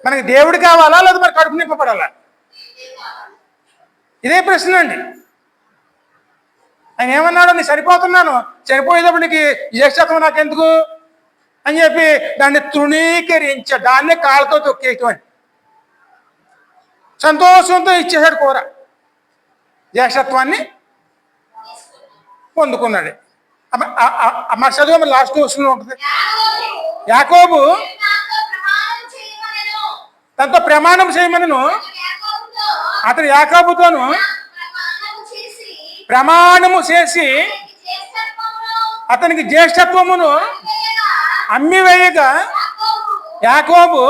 మనకి దేవుడు కావాలా లేదా మరి కడుపు నింపబడాలా? ఇదే ప్రశ్న అండి. ఆయన ఏమన్నాడు? నేను చనిపోతున్నాను, చనిపోయేటప్పుడు నీకు జ్యేష్ఠత్వం నాకెందుకు అని చెప్పి దాన్ని తృణీకరించా, దాన్నే కాళ్ళతో తొక్కేయటం అని సంతోషంతో ఇచ్చేసాడు కూర. జ్యేష్ఠత్వాన్ని పొందుకున్నాడు. మా చదువు లాస్ట్ క్వశ్చన్లో ఉంటుంది. యాకోబు తనతో ప్రమాణం చేయమనను, అతడు యాకోబుతోను ప్రమాణము చేసి అతనికి జ్యేష్ఠత్వమును అమ్మివేయగా యాకోబు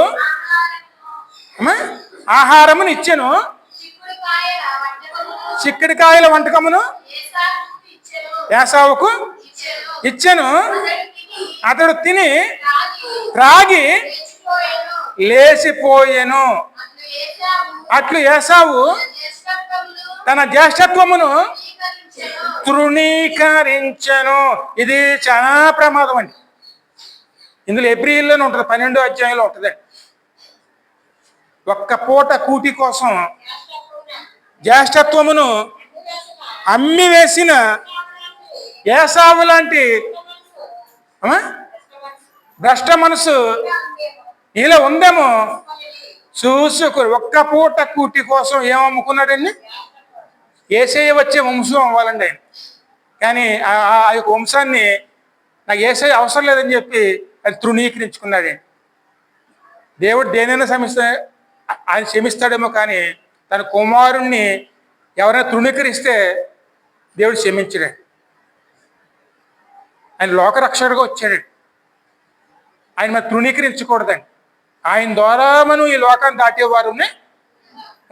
ఆహారమును ఇచ్చెను, చిక్కుడుకాయల వంటకమును ఏసావుకు ఇచ్చెను. అతడు తిని త్రాగి లేచిపోయెను. అట్లు ఏసావు తన జ్యేష్ఠత్వమును తృణీకరించెను. ఇది చాలా ప్రమాదం అండి. ఇందులో ఏప్రిల్లోనే ఉంటుంది, 12వ అధ్యాయంలో ఉంటుంది. ఒక్క పూట కూటి కోసం జ్యేష్ఠత్వమును అమ్మి వేసిన ఏసావు లాంటి భ్రష్ట మనసు ఇలా ఉందేమో చూసుకుని ఒక్క పూట కూటి కోసం ఏమమ్ముకున్నాడండి? ఏసయ్య వచ్చే వంశం అవ్వాలండి ఆయన. కానీ ఆ యొక్క వంశాన్ని నాకు ఏసయ్య అవసరం లేదని చెప్పి అది తృణీకరించుకున్నాడండి. దేవుడు దేనైనా ఆయన క్షమిస్తాడేమో, కానీ తన కుమారుణ్ణి ఎవరైనా తృణీకరిస్తే దేవుడు క్షమించడండి. ఆయన లోకరక్షకుడిగా వచ్చాడండి. ఆయన మనం తృణీకరించకూడదండి. ఆయన ద్వారా మనం ఈ లోకాన్ని దాటేవారు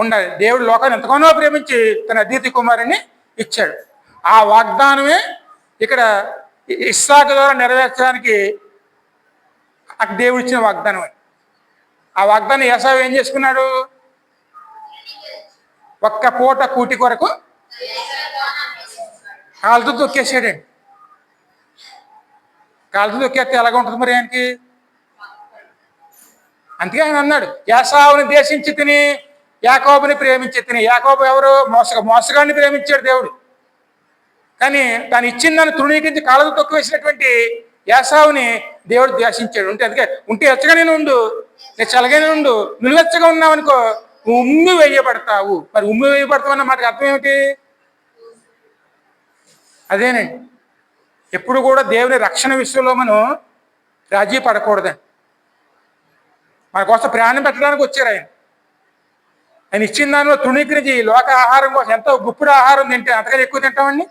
ఉండాలి. దేవుడు లోకాన్ని ఎంతగానో ప్రేమించి తన అద్వితీయ కుమారుని ఇచ్చాడు. ఆ వాగ్దానమే ఇక్కడ ఇస్సాకు ద్వారా నెరవేర్చడానికి దేవుడు ఇచ్చిన వాగ్దానం. ఆ వాగ్దానం ఏసావు ఏం చేసుకున్నాడు? ఒక్క పూట కూటి కొరకు కాలుతో తొక్కేసాడండి. కాలుతో తొక్కేస్తే ఎలాగ ఉంటుంది మరి ఆయనకి? అందుకే ఆయన అన్నాడు, ఏసావుని దేశించి తిని యాకోబుని ప్రేమించి తిని. యాకోబు ఎవరు? మోసగాడిని ప్రేమించాడు దేవుడు. కానీ తాను ఇచ్చిన దాన్ని తృణీకరించి కాళ్ళతో తొక్కి వేసినటువంటి ఏసావుని దేవుడు ద్వేషించాడు. ఉంటే ఎచ్చగానే ఉండు, నేను చల్లగానే ఉండు. నిలువెచ్చగా ఉన్నావు అనుకో, ఉమ్మి వేయబడతావు. మరి ఉమ్మి వేయబడతావు అన్న మాటకి అర్థం ఏమిటి? అదేనండి, ఎప్పుడు కూడా దేవుని రక్షణ విషయంలో మనం రాజీ పడకూడదండి. మన కోసం ప్రాణం పెట్టడానికి వచ్చారు ఆయన. ఆయన ఇచ్చిన దానిలో తృణీకరించి లోక ఆహారం కోసం ఎంతో గుప్పుడు ఆహారం తింటే అంతకన్నా ఎక్కువ తింటామండి.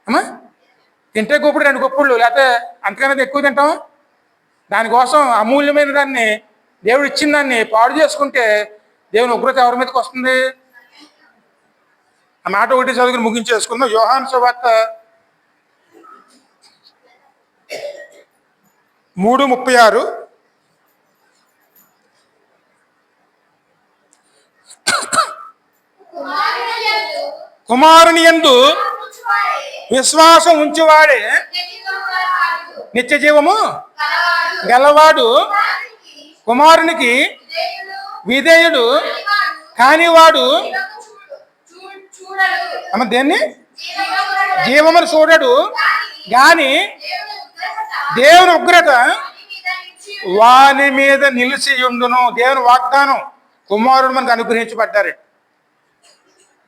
అమ్మా, తింటే గుప్పుడు 2 గుప్పుళ్ళు, లేకపోతే అంతకన్నా ఎక్కువ తింటామా? దానికోసం అమూల్యమైన దాన్ని, దేవుడు ఇచ్చిన దాన్ని పాడు చేసుకుంటే దేవుని ఉగ్రత ఎవరి మీదకి వస్తుంది? ఆ మాట ఒకటి చదువుకుని ముగించేసుకుందాం. యోహాను సువార్త 3:36. కుమారుని యందు విశ్వాసం ఉంచువాడే నిత్య జీవము గలవాడు, కుమారునికి విధేయుడు కానివాడు దేన్ని జీవమును చూడడు గాని దేవుని ఉగ్రత వాని మీద నిలిచి ఉండును. దేవుని వాగ్దానం కుమారుడు మనకు అనుగ్రహించబడ్డారు.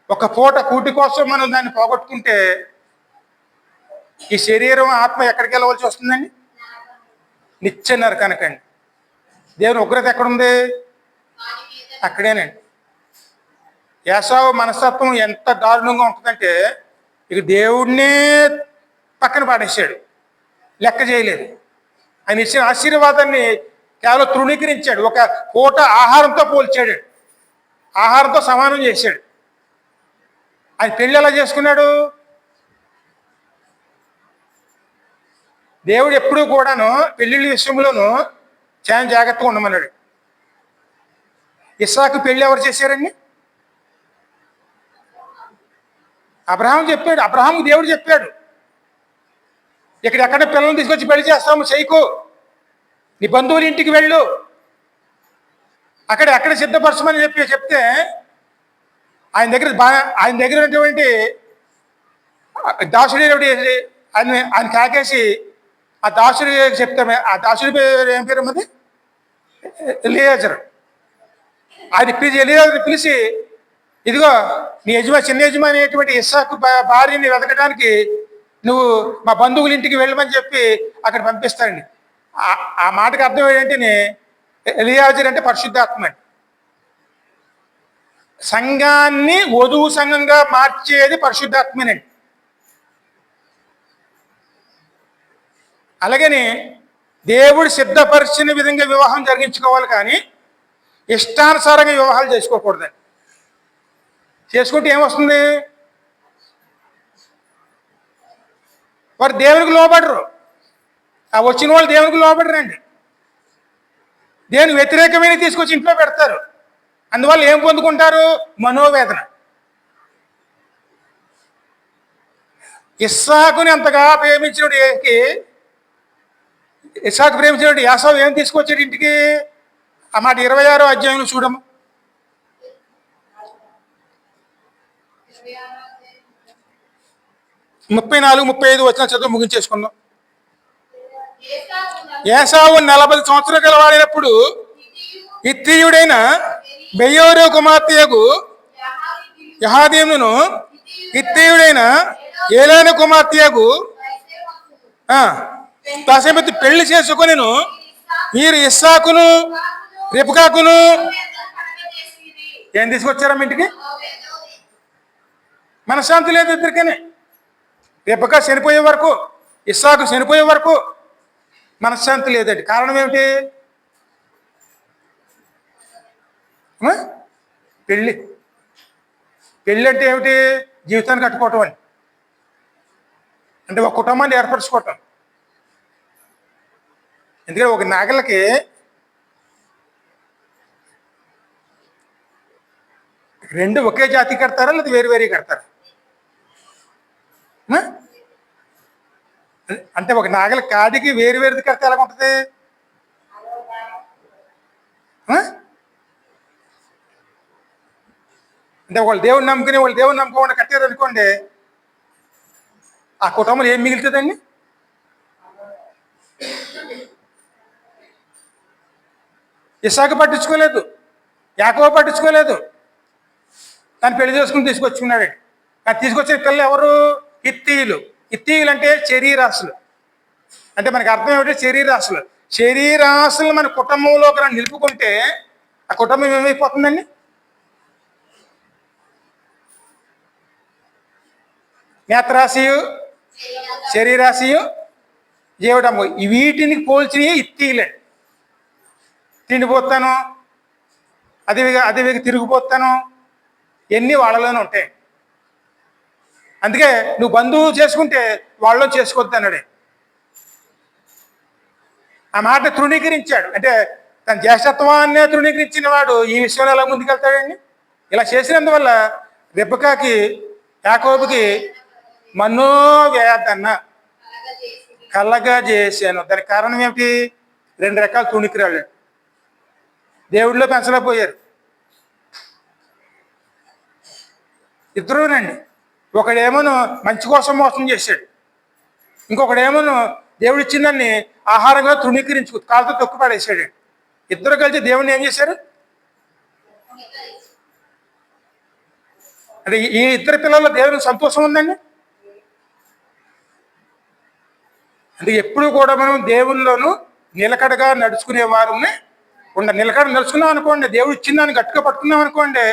ఒక పూట కూటి కోసం మనం దాన్ని పోగొట్టుకుంటే ఈ శరీరం ఆత్మ ఎక్కడికి వెళ్ళవలసి వస్తుందండి? నిత్య నరకానికండి. దేవుని ఉగ్రత ఎక్కడుంది? అక్కడేనండి. ఏసావు మనస్తత్వం ఎంత దారుణంగా ఉంటుందంటే, ఇక దేవుడినే పక్కన పాడేశాడు, లెక్క చేయలేదు. ఆయన ఇచ్చిన ఆశీర్వాదాన్ని కేవలం తృణీకరించాడు. ఒక పూట ఆహారంతో పోల్చాడు, ఆహారంతో సమానం చేశాడు. ఆయన పెళ్ళి ఎలా చేసుకున్నాడు? దేవుడు ఎప్పుడూ కూడాను పెళ్ళిళ్ళ విషయంలోనూ చాలా జాగ్రత్తగా ఉండమన్నాడు. ఇస్సాకు పెళ్ళి ఎవరు చేశారండి? అబ్రహాం చెప్పాడు. అబ్రహాం దేవుడు చెప్పాడు, ఎక్కడ పిల్లల్ని తీసుకొచ్చి పెళ్లి చేస్తాము, చేయకు, నీ బంధువుల ఇంటికి వెళ్ళు, అక్కడ సిద్ధపరచమని చెప్తే ఆయన దగ్గర ఉన్నటువంటి దాసుడు ఆయన కాకేసి ఆ దాసుడు చెప్తామే. ఆ దాసుడి పేరు ఏం పేరు? అన్నది ఎలియాజరు. ఆయన ఎలియాజరు పిలిచి, ఇదిగో నీ చిన్న యజమాని అనేటువంటి ఇస్సాకు భార్యని వెతకడానికి నువ్వు మా బంధువుల ఇంటికి వెళ్ళమని చెప్పి అక్కడ పంపిస్తాడండి. ఆ మాటకు అర్థం ఏంటంటే, ఎలియాజరు అంటే పరిశుద్ధాత్మ. సంఘాన్ని వధువు సంఘంగా మార్చేది పరిశుద్ధాత్మేనండి. అలాగని దేవుడు సిద్ధపరిచిన విధంగా వివాహం జరిగించుకోవాలి, కానీ ఇష్టానుసారంగా వివాహాలు చేసుకోకూడదండి. చేసుకుంటే ఏమొస్తుంది? వారు దేవునికి లోబడరు. ఆ వచ్చిన వాళ్ళు దేవునికి లోబడరండి. దేవునికి వ్యతిరేకమైన తీసుకొచ్చి ఇంట్లో పెడతారు. అందువల్ల ఏం పొందుకుంటారు? మనోవేదన. ఇస్సాకుని అంతగా ప్రేమించినప్పుడు ఇస్సాకు ప్రేమించినప్పుడు యాసావు ఏం తీసుకొచ్చాడు ఇంటికి? ఆ మాట 26వ అధ్యాయంలో చూడము. 34, 35 వచ్చిన చదువు ముగించేసుకుందాం. ఏసావు 40 సంవత్సరాలు గలవాడినప్పుడు హిత్తీయుడైన బెయోరు కుమార్తెయగు యహాదేమును హిత్తీయుడైన ఏలాను కుమార్తెయగు తసెమెతు పెళ్లి చేసుకొనెను. మీరు ఇస్సాకును రిబ్కాకును ఏం తీసుకొచ్చారా ఇంటికి? మనశ్శాంతి లేదు ఇద్దరికనే. రిబ్కా చనిపోయే వరకు, ఇస్సాకు చనిపోయే వరకు మనశ్శాంతి లేదండి. కారణం ఏమిటి? పెళ్ళి. పెళ్ళి అంటే ఏమిటి? జీవితాన్ని కట్టుకోవటం అని, అంటే ఒక కుటుంబాన్ని ఏర్పరచుకోవటం. ఎందుకంటే ఒక నాగలకి రెండు ఒకే జాతి కడతారా లేదా వేరు వేరే కడతారా? ఆ? అంటే ఒక నాగలి కాడికి వేరు వేరుది కడితే ఎలా ఉంటుంది? ఆ? అంటే వాళ్ళు దేవుని నమ్ముకుని వాళ్ళు దేవుని నమ్ముకోకుండా కట్టారు అనుకోండి, ఆ కుటుంబంలో ఏం మిగులుతుందండి? ఇసాకు పట్టించుకోలేదు, యాకోబు పట్టించుకోలేదు, తను పెళ్లి చేసుకుని తీసుకొచ్చుకున్నాడు. అది తీసుకొచ్చిన పిల్లలు ఎవరు? హిత్తీయులు. హిత్తీయులు అంటే శరీరాశులు. అంటే మనకి అర్థం ఏమిటి? శరీరాశులు. శరీరాశులు మన కుటుంబంలోకి నిలుపుకుంటే ఆ కుటుంబం ఏమైపోతుందండి? నేత్రాశియు శరీరాశియు జీవడము, వీటిని పోల్చి ఇత్తీలే. తిండిపోతాను, అది తిరిగిపోతాను, ఎన్ని వాళ్ళలోనే ఉంటాయి. అందుకే నువ్వు బంధువు చేసుకుంటే వాళ్ళలో చేసుకోవద్దు అన్నాడే. ఆ మాట తృణీకరించాడు. అంటే తన జ్యేష్ఠత్వాన్నే తృణీకరించిన వాడు ఈ విషయంలో ఎలా ముందుకెళ్తాడండి? ఇలా చేసినందువల్ల రెబెకాకి యాకోబుకి మనోవేదన కలగా చేశాను. దానికి కారణం ఏమిటి? రెండు రకాల తృణీకరాళ్ళు. దేవుడిలో పెంచలేకపోయారు ఇద్దరునండి. ఒకడేమోను మంచి కోసం మోసం చేశాడు, ఇంకొకడేమోను దేవుడు ఇచ్చిందాన్ని ఆహారంగా తృణీకరించు కాలుతో తొక్కు పడేసాడు. ఇద్దరు కలిసి దేవుడిని ఏం చేశారు? అంటే ఈ ఇద్దరు పిల్లల్లో దేవునికి సంతోషం ఉందండి. అంటే ఎప్పుడు కూడా మనం దేవుల్లోనూ నిలకడగా నడుచుకునేవారు నిలకడ నడుచుకున్నాం అనుకోండి, దేవుడు ఇచ్చిన దాన్ని గట్టిగా పట్టుకున్నాం అనుకోండి,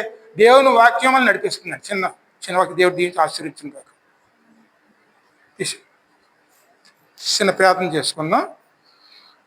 దేవుని వాక్యం అని నడిపిస్తున్నాడు. చిన్న వాక్యం దేవుడు దీనికి ఆశ్రయించిన చిన్న ప్రార్థన చేసుకుందాం.